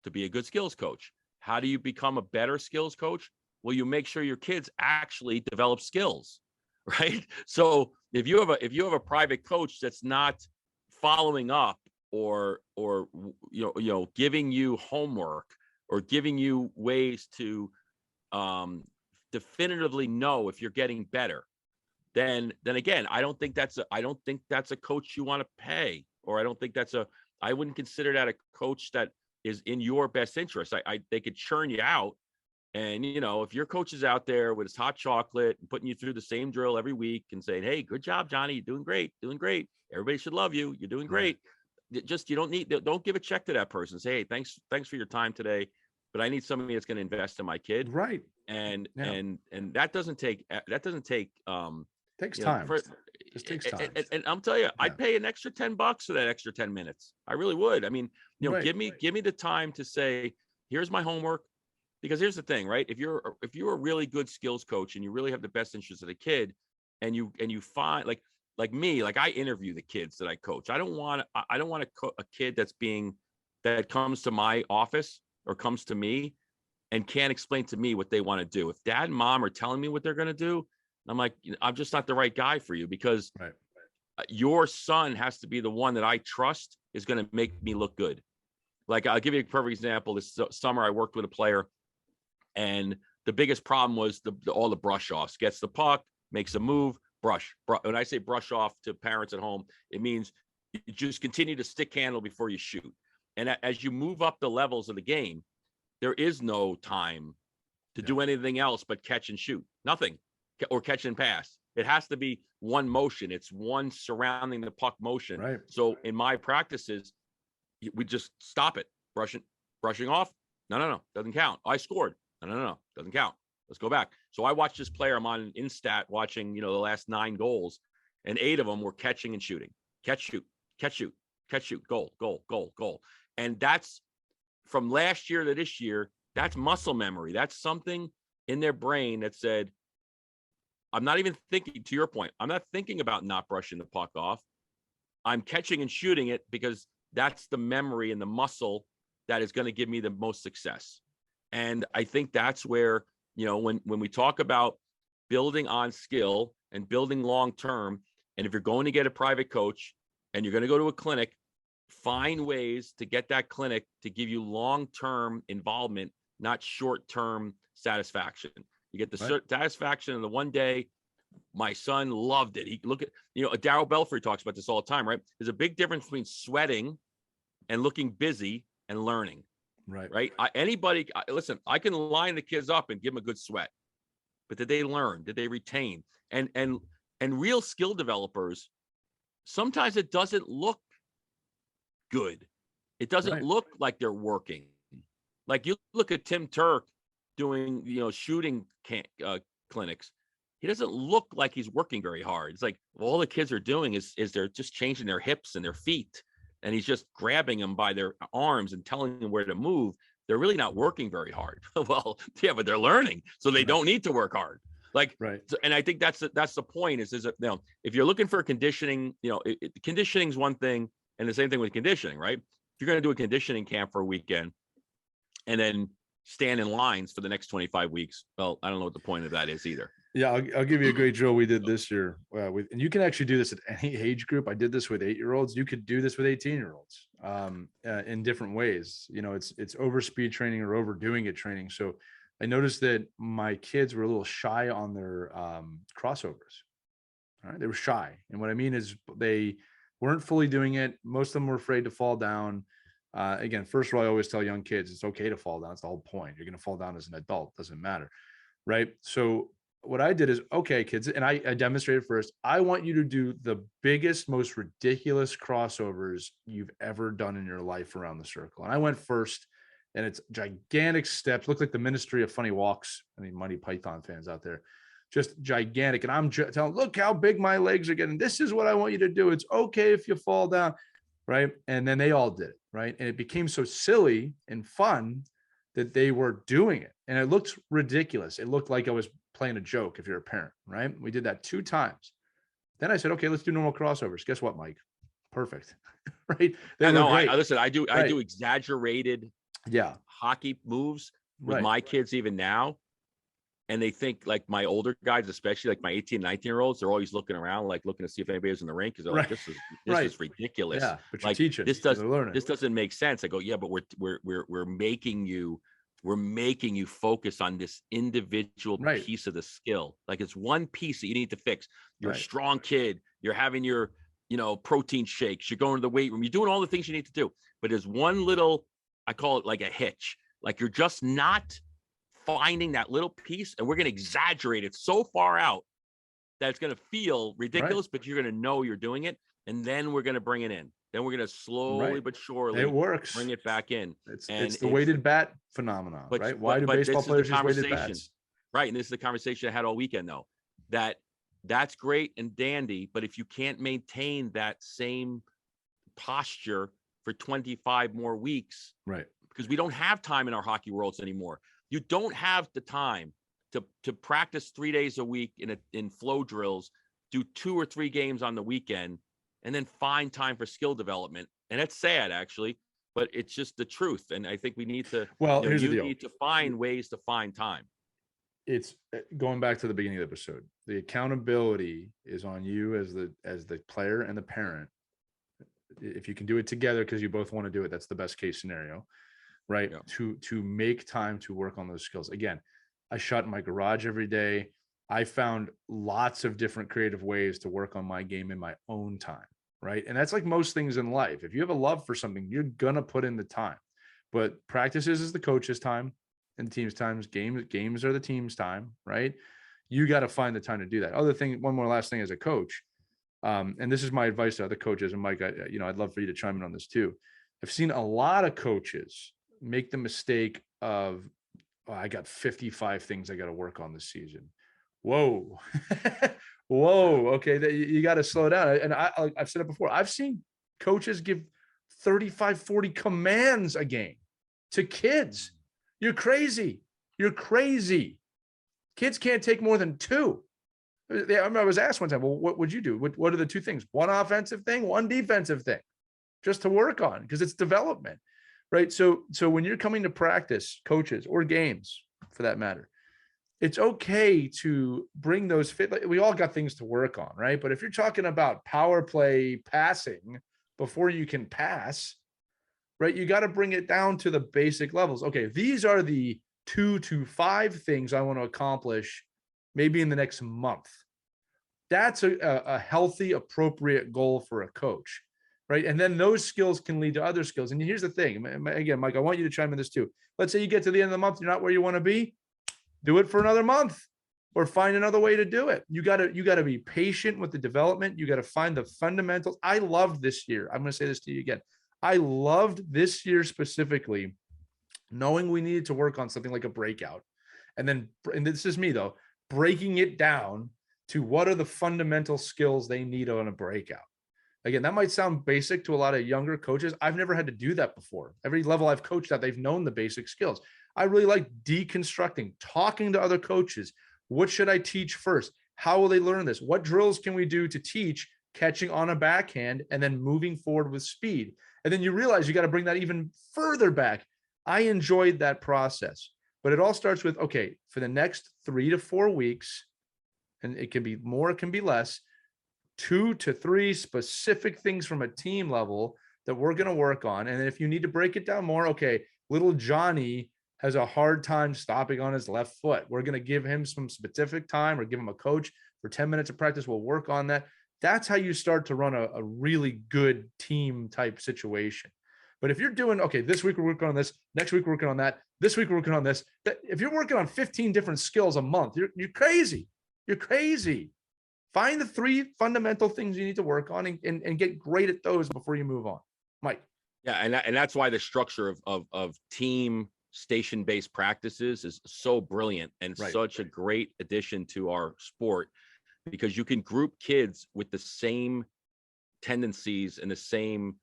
to be a good skills coach. How do you become a better skills coach? Well, you make sure your kids actually develop skills, right? So if you have a private coach that's not following up or you know giving you homework or giving you ways to definitively know if you're getting better, then again, I don't think that's a coach you want to pay, or I wouldn't consider that a coach that is in your best interest. They could churn you out. And, you know, if your coach is out there with his hot chocolate and putting you through the same drill every week and saying, hey, good job, Johnny, you're doing great. Everybody should love you. You're doing great. Just, don't give a check to that person. Say, hey, thanks for your time today, but I need somebody that's going to invest in my kid. Right. And that doesn't take takes time. It takes time. And I'm telling you, I'd pay an extra $10 for that extra 10 minutes. I really would. I mean, you know, give me the time to say, here's my homework. Because here's the thing, right? If you're a really good skills coach and you really have the best interest of the kid, and you find like me, like I interview the kids that I coach. I don't want a kid that comes to my office or comes to me and can't explain to me what they want to do. If dad and mom are telling me what they're going to do, I'm like, I'm just not the right guy for you, because your son has to be the one that I trust is going to make me look good. Like I'll give you a perfect example. This summer I worked with a player, and the biggest problem was all the brush offs. Gets the puck, makes a move, brush. When I say brush off to parents at home, it means you just continue to stick handle before you shoot. And as you move up the levels of the game, there is no time to do anything else but catch and shoot. Nothing. Or catch and pass. It has to be one motion. It's one surrounding the puck motion. Right. So in my practices, we just stop it. Brushing off. No. Doesn't count. I scored. No. Doesn't count. Let's go back. So I watched this player. I'm on Instat watching, the last 9 goals, and 8 of them were catching and shooting. Catch, shoot, goal. And that's from last year to this year. That's muscle memory. That's something in their brain that said, I'm not even thinking, to your point, I'm not thinking about not brushing the puck off. I'm catching and shooting it because that's the memory and the muscle that is going to give me the most success. And I think that's where, when we talk about building on skill and building long-term, And if you're going to get a private coach and you're going to go to a clinic, find ways to get that clinic to give you long-term involvement, not short-term satisfaction. You get the satisfaction in the one day. My son loved it. He look at, Darryl Belfry talks about this all the time, right? There's a big difference between sweating and looking busy and learning. Right. Listen, I can line the kids up and give them a good sweat, but did they learn? Did they retain? And real skill developers, sometimes it doesn't look good. It doesn't look like they're working. Like you look at Tim Turk doing, shooting clinics. He doesn't look like he's working very hard. It's like all the kids are doing is they're just changing their hips and their feet. And he's just grabbing them by their arms and telling them where to move. They're really not working very hard. Well, yeah, but they're learning, so they don't need to work hard. And I think that's the point. Is if you're looking for conditioning, conditioning is one thing, and the same thing with conditioning, right? If you're going to do a conditioning camp for a weekend, and then stand in lines for the next 25 weeks, well, I don't know what the point of that is either. Yeah, I'll give you a great drill we did this year. And you can actually do this at any age group. I did this with 8-year-olds. You could do this with 18-year-olds in different ways. It's over speed training or overdoing it training. So I noticed that my kids were a little shy on their crossovers. All right, they were shy, and what I mean is they weren't fully doing it. Most of them were afraid to fall down. Again, first of all, I always tell young kids it's okay to fall down. It's the whole point. You're going to fall down as an adult. Doesn't matter, right? So what I did is, okay, kids, and I demonstrated first, I want you to do the biggest, most ridiculous crossovers you've ever done in your life around the circle. And I went first, and it's gigantic steps. Look like the Ministry of Funny Walks. I mean, Monty Python fans out there, just gigantic. And I'm telling, look how big my legs are getting. This is what I want you to do. It's okay if you fall down, right? And then they all did it, right? And it became so silly and fun that they were doing it. And it looked ridiculous. It looked like I was playing a joke if you're a parent, right? We did that 2 times. Then I said, okay, let's do normal crossovers. Guess what, Mike? Perfect. Right? Listen, I do exaggerated hockey moves with my kids even now. And they think, like, my older guys, especially like my 18, 19-year-olds, they're always looking around, like looking to see if anybody's in the rink, because they're like, this is ridiculous. Yeah, but like, teaching, this doesn't make sense. I go, yeah, but we're making you focus on this individual piece of the skill. Like, it's one piece that you need to fix. You're a strong kid. You're having your, protein shakes. You're going to the weight room. You're doing all the things you need to do. But there's one little, I call it like a hitch. Like, you're just not finding that little piece, and we're going to exaggerate it so far out that it's going to feel ridiculous, but you're going to know you're doing it. And then we're going to bring it in. Then we're going to slowly but surely bring it back in. It's the weighted bat phenomenon, right? Why do baseball players use weighted bats? Right. And this is the conversation I had all weekend, though, that's great and dandy. But if you can't maintain that same posture for 25 more weeks, right? Because we don't have time in our hockey worlds anymore. You don't have the time to practice 3 days a week in flow drills, do 2 or 3 games on the weekend, and then find time for skill development. And that's sad, actually, but it's just the truth. And I think we need to, here's the deal. Need to find ways to find time. It's going back to the beginning of the episode. The accountability is on you as the player and the parent. If you can do it together, because you both want to do it, that's the best case scenario, right? Yeah. To make time to work on those skills. Again, I shot in my garage every day. I found lots of different creative ways to work on my game in my own time, right? And that's like most things in life. If you have a love for something, you're going to put in the time. But practices is the coach's time and team's times. Games are the team's time, right? You got to find the time to do that. One more last thing as a coach, and this is my advice to other coaches, and Mike, I'd love for you to chime in on this too. I've seen a lot of coaches make the mistake of, I got 55 things I got to work on this season. Whoa. Whoa. Okay. You got to slow down. And I've said it before. I've seen coaches give 35, 40 commands a game to kids. You're crazy. You're crazy. Kids can't take more than 2. I remember I was asked one time, well, what would you do? What are the 2 things? 1 offensive thing, 1 defensive thing, just to work on, because it's development, right? So when you're coming to practice, coaches, or games for that matter, it's okay to bring those fit. We all got things to work on, right? But if you're talking about power play passing before you can pass, right, you got to bring it down to the basic levels. Okay, these are the 2 to 5 things I want to accomplish maybe in the next month. That's a healthy, appropriate goal for a coach, right? And then those skills can lead to other skills. And here's the thing, again, Mike, I want you to chime in this too. Let's say you get to the end of the month, you're not where you want to be. Do it for another month or find another way to do it. You got to be patient with the development. You got to find the fundamentals. I loved this year. I'm going to say this to you again. I loved this year specifically, knowing we needed to work on something like a breakout. And this is me though, breaking it down to what are the fundamental skills they need on a breakout. Again, that might sound basic to a lot of younger coaches. I've never had to do that before. Every level I've coached at, they've known the basic skills. I really like deconstructing, talking to other coaches. What should I teach first? How will they learn this? What drills can we do to teach catching on a backhand and then moving forward with speed? And then you realize you got to bring that even further back. I enjoyed that process, but it all starts with, okay, for the next 3 to 4 weeks, and it can be more, it can be less, 2 to 3 specific things from a team level that we're going to work on. And if you need to break it down more, okay, little Johnny has a hard time stopping on his left foot. We're going to give him some specific time or give him a coach for 10 minutes of practice. We'll work on that. That's how you start to run a really good team type situation. But if you're doing, okay, this week we're working on this, next week we're working on that, this week we're working on this, if you're working on 15 different skills a month, you're crazy. You're crazy. Find the 3 fundamental things you need to work on and get great at those before you move on. Mike. Yeah, and that's why the structure of team station-based practices is so brilliant and such a great addition to our sport, because you can group kids with the same tendencies and the same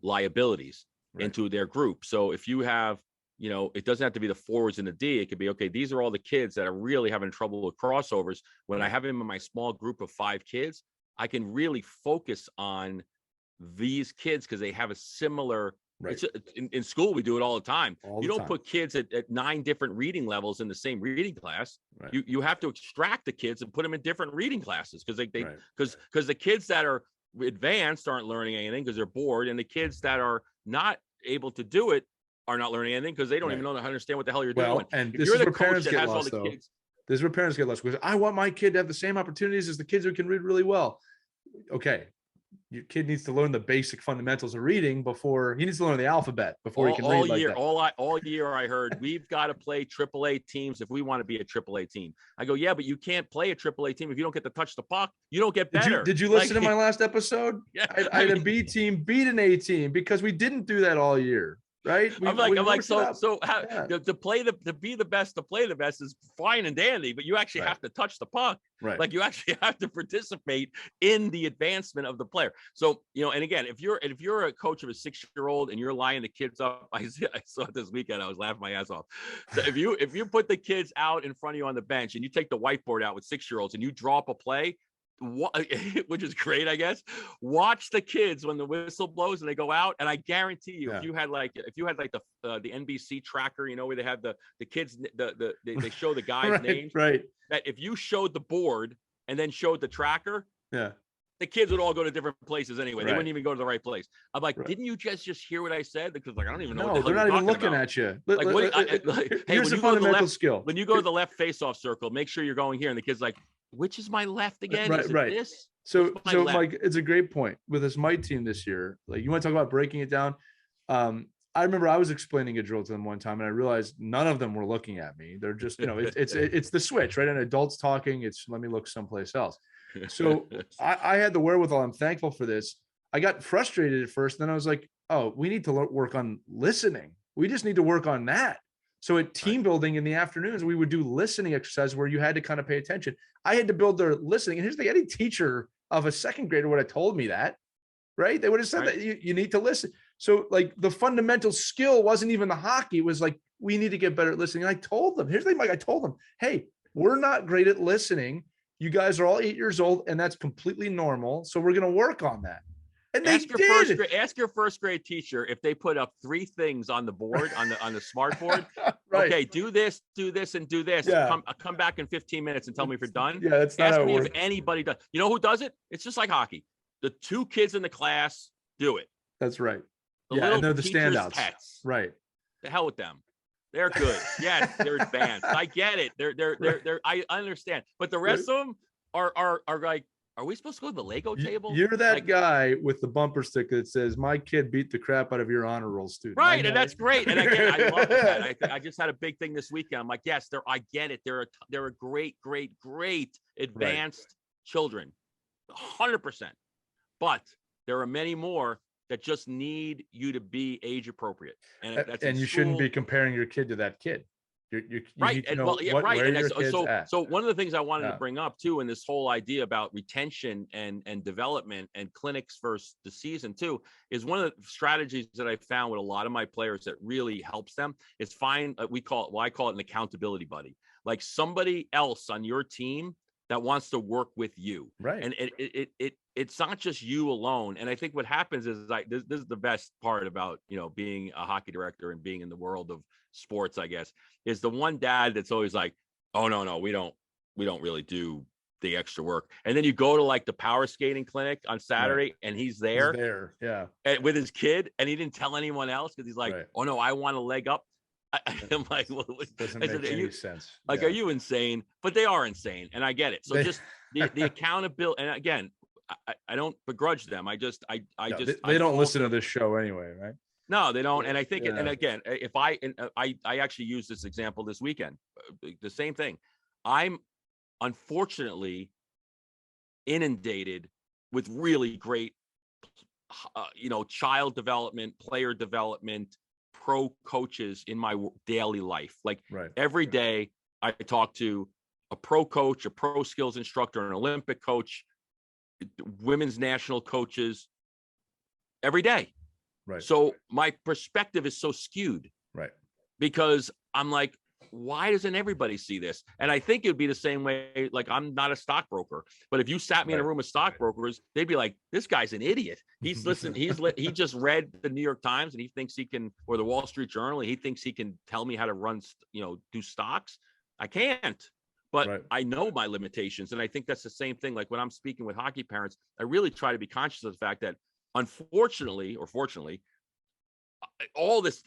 liabilities into their group. So if you have, it doesn't have to be the forwards and the D. It could be, okay, these are all the kids that are really having trouble with crossovers. When I have them in my small group of 5 kids, I can really focus on these kids because they have a similar. In school, we do it all the time. You don't put kids at 9 different reading levels in the same reading class. You have to extract the kids and put them in different reading classes because the kids that are advanced aren't learning anything because they're bored, and the kids that are not able to do it are not learning anything because they don't even know how to understand what the hell you're doing. And this is where parents get lost, though. This is where parents get lost because I want my kid to have the same opportunities as the kids who can read really well. Okay, your kid needs to learn the basic fundamentals of reading before he needs to learn the alphabet before he can read like that. All year I heard we've got to play AAA teams if we want to be a AAA team. I go, yeah, but you can't play a AAA team if you don't get to touch the puck. You don't get better. Did you listen to my last episode? Yeah, I had a B team beat an A team because we didn't do that all year. Right. To be the best, to play the best is fine and dandy, but you actually have to touch the puck. Right. Like you actually have to participate in the advancement of the player. So, and again, if you're a coach of a 6-year-old and you're lining the kids up, I saw it this weekend. I was laughing my ass off. So if you put the kids out in front of you on the bench and you take the whiteboard out with 6-year-olds and you draw up a play, which is great, I guess. Watch the kids when the whistle blows and they go out, and I guarantee you, if you had like the NBC tracker, where they have the kids, they show the guys' names, right? That if you showed the board and then showed the tracker, the kids would all go to different places anyway. They wouldn't even go to the right place. I'm like, didn't you just hear what I said? Because I don't even know. No, they're not even looking at you. Here's a fundamental skill. When you go to the left face-off circle, make sure you're going here, and the kid's like, which is my left again? Is it this? So Mike, it's a great point with this Mike team this year. Like, you want to talk about breaking it down? I remember I was explaining a drill to them one time, and I realized none of them were looking at me. They're just, it's the switch, right? And adults talking, it's let me look someplace else. So I had the wherewithal. I'm thankful for this. I got frustrated at first. Then I was like, oh, we need to work on listening. We just need to work on that. So at team building in the afternoons, we would do listening exercises where you had to kind of pay attention. I had to build their listening. And here's the thing, any teacher of a 2nd grader would have told me that, right? They would have said that you need to listen. So like the fundamental skill wasn't even the hockey. It was like, we need to get better at listening. And I told them, here's the thing, Mike, I told them, hey, we're not great at listening. You guys are all 8 years old, and that's completely normal. So we're going to work on that. And they did. Ask your first grade teacher if they put up 3 things on the board on the smart board. Right. Okay, do this, and do this. Yeah. Come back in 15 minutes and tell me if you're done. Yeah, that's not Ask how it me works. if anybody does. You know who does it? It's just like hockey. The 2 kids in the class do it. That's right. The Yeah, little and they're the teachers' standouts. pets. Right. The hell with them. They're good. Yes, they're advanced. I get it. They're I understand. But the rest of them are like, are we supposed to go to the Lego table? You're that guy with the bumper sticker that says, "My kid beat the crap out of your honor roll student." Right, and that's great. And again, I love that. I just had a big thing this weekend. I'm like, yes, I get it. They're a great advanced children, 100%. But there are many more that just need you to be age appropriate, and you shouldn't be comparing your kid to that kid. You right. need to And know right. where And your kid's at. so one of the things I wanted to bring up too, in this whole idea about retention and development and clinics versus the season too, is one of the strategies that I found with a lot of my players that really helps them is find, I call it an accountability buddy, like somebody else on your team that wants to work with you. Right. And it's not just you alone. And I think what happens is this is the best part about, being a hockey director and being in the world of sports, I guess, is the one dad that's always like, oh, no, we don't really do the extra work. And then you go to like the power skating clinic on Saturday and he's there. Yeah. With his kid, and he didn't tell anyone else because he's like, oh no, I want a leg up. I'm like, well, doesn't make any sense. Like, are you insane? But they are insane, and I get it. So just the accountability, and again, I don't begrudge them. They don't listen to this show anyway, right? No, they don't. And I think, and again, if I actually use this example this weekend, the same thing. I'm unfortunately inundated with really great, child development, player development, pro coaches in my daily life. Like every day I talk to a pro coach, a pro skills instructor, an Olympic coach, women's national coaches every day. Right. So my perspective is so skewed. Right. Because I'm like, why doesn't everybody see this? And I think it would be the same way. Like, I'm not a stockbroker, but if you sat me in a room of stockbrokers, they'd be like, this guy's an idiot. He just read the New York Times and he thinks he can, or the Wall Street Journal, and he thinks he can tell me how to run, do stocks. I can't, but I know my limitations. And I think that's the same thing. Like when I'm speaking with hockey parents, I really try to be conscious of the fact that unfortunately, or fortunately, all this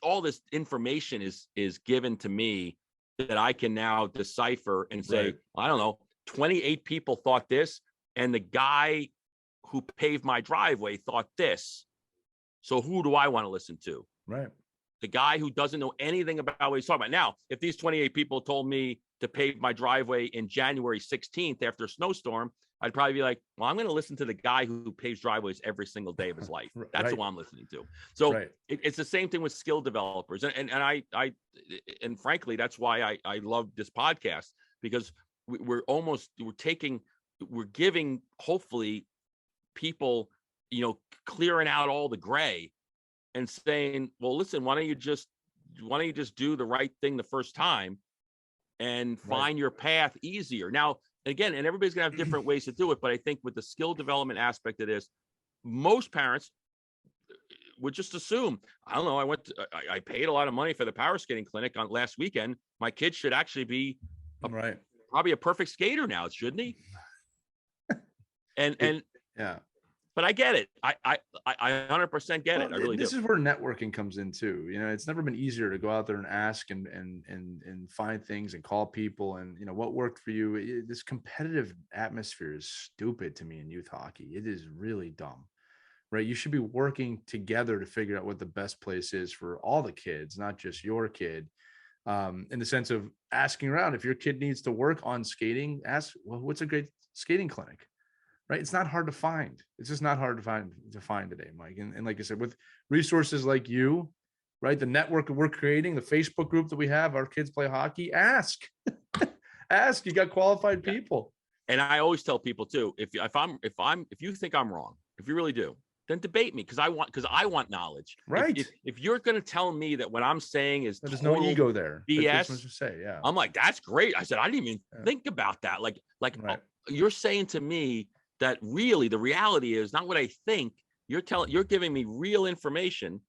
information is given to me that I can now decipher and say, I don't know, 28 people thought this, and the guy who paved my driveway thought this. So who do I want to listen to? Right. The guy who doesn't know anything about what he's talking about. Now, if these 28 people told me to pave my driveway in January 16th after a snowstorm, I'd probably be like, well, I'm going to listen to the guy who paves driveways every single day of his life. That's who I'm listening to. So it's the same thing with skill developers. And I frankly, that's why I love this podcast, because we're giving hopefully people, clearing out all the gray and saying, well, listen, why don't you just do the right thing the first time and find your path easier. Now, again, and everybody's gonna have different ways to do it, but I think with the skill development aspect of this, most parents would just assume, I don't know, I paid a lot of money for the power skating clinic on last weekend. My kid should actually be probably a perfect skater now, shouldn't he? And but I get it. I 100% get it. I really do. This is where networking comes in too. It's never been easier to go out there and ask and find things and call people and what worked for you. This competitive atmosphere is stupid to me in youth hockey. It is really dumb, right? You should be working together to figure out what the best place is for all the kids, not just your kid. In the sense of asking around, if your kid needs to work on skating, ask, well, what's a great skating clinic? Right. It's not hard to find. It's just not hard to find today, Mike. And like I said, with resources like you, right, the network that we're creating, the Facebook group that we have, Our Kids Play Hockey, ask. You got qualified people. And I always tell people too, if you think I'm wrong, if you really do, then debate me, because I want knowledge. Right. If you're going to tell me that what I'm saying is there's no ego there. BS, I'm like, that's great. I said, I didn't even think about that. Like you're saying to me that really the reality is not what I think, You're giving me real information,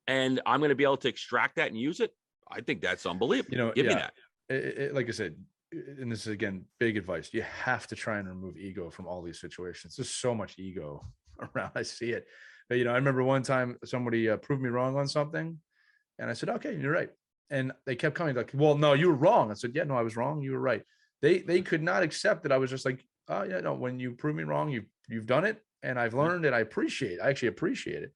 and I'm going to be able to extract that and use it. I think that's unbelievable. Give me that. Like I said, and this is again big advice. You have to try and remove ego from all these situations. There's so much ego around. I see it. But I remember one time somebody proved me wrong on something, and I said, "Okay, you're right." And they kept coming like, "Well, no, you were wrong." I said, "Yeah, no, I was wrong. You were right." They could not accept that I was just like, "Oh yeah, no. When you prove me wrong, you've done it, and I've learned, and I actually appreciate it."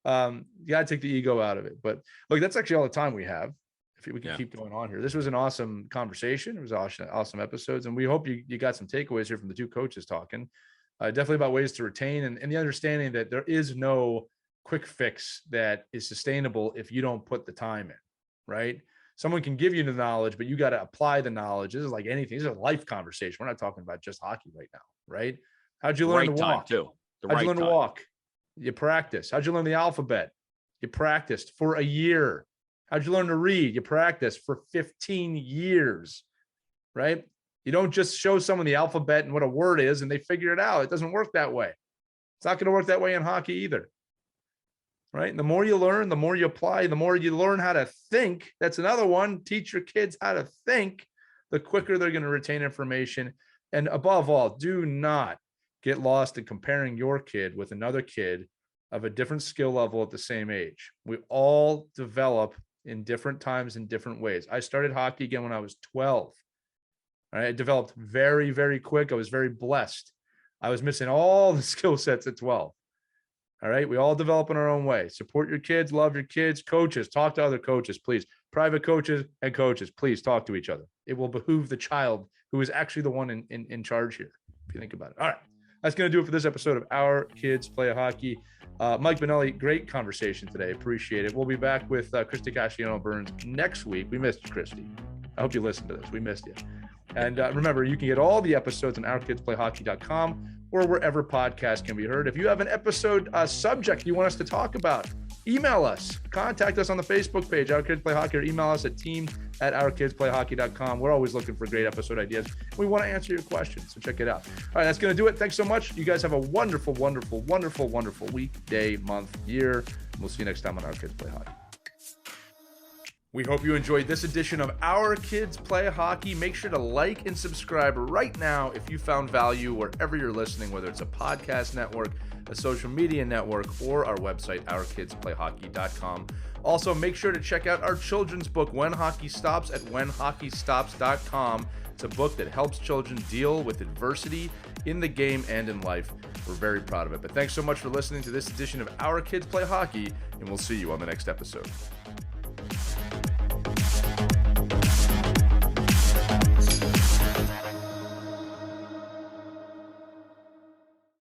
You got to take the ego out of it. But look, that's actually all the time we have. If we can keep going on here. This was an awesome conversation. It was awesome episodes. And we hope you got some takeaways here from the two coaches talking definitely about ways to retain and the understanding that there is no quick fix that is sustainable if you don't put the time in, right? Someone can give you the knowledge, but you got to apply the knowledge. This is like anything. This is a life conversation. We're not talking about just hockey right now, right? How'd you learn to walk? How'd you learn to walk? You practice. How'd you learn the alphabet? You practiced for a year. How'd you learn to read? You practiced for 15 years, right? You don't just show someone the alphabet and what a word is and they figure it out. It doesn't work that way. It's not going to work that way in hockey either, right? And the more you learn, the more you apply, the more you learn how to think. That's another one. Teach your kids how to think, the quicker they're going to retain information. And above all, do not get lost in comparing your kid with another kid of a different skill level at the same age. We all develop in different times in different ways. I started hockey again when I was 12. All right, I developed very, very quick. I was very blessed. I was missing all the skill sets at 12. All right, we all develop in our own way. Support your kids, love your kids. Coaches, talk to other coaches, please. Private coaches and coaches, please talk to each other. It will behoove the child who is actually the one in charge here, if you think about it. All right, that's going to do it for this episode of Our Kids Play Hockey. Mike Benelli, great conversation today. Appreciate it. We'll be back with Christy Casciano-Burns next week. We missed you, Christy. I hope you listened to this. We missed you. And remember, you can get all the episodes on ourkidsplayhockey.com or wherever podcasts can be heard. If you have an episode subject you want us to talk about, email us. Contact us on the Facebook page, Our Kids Play Hockey, or email us at team@ourkidsplayhockey.com. We're always looking for great episode ideas. We want to answer your questions, so check it out. All right, that's going to do it. Thanks so much. You guys have a wonderful, wonderful, wonderful, wonderful week, day, month, year. We'll see you next time on Our Kids Play Hockey. We hope you enjoyed this edition of Our Kids Play Hockey. Make sure to like and subscribe right now if you found value wherever you're listening, whether it's a podcast network, a social media network, or our website, ourkidsplayhockey.com. Also, make sure to check out our children's book, When Hockey Stops, at whenhockeystops.com. It's a book that helps children deal with adversity in the game and in life. We're very proud of it. But thanks so much for listening to this edition of Our Kids Play Hockey, and we'll see you on the next episode.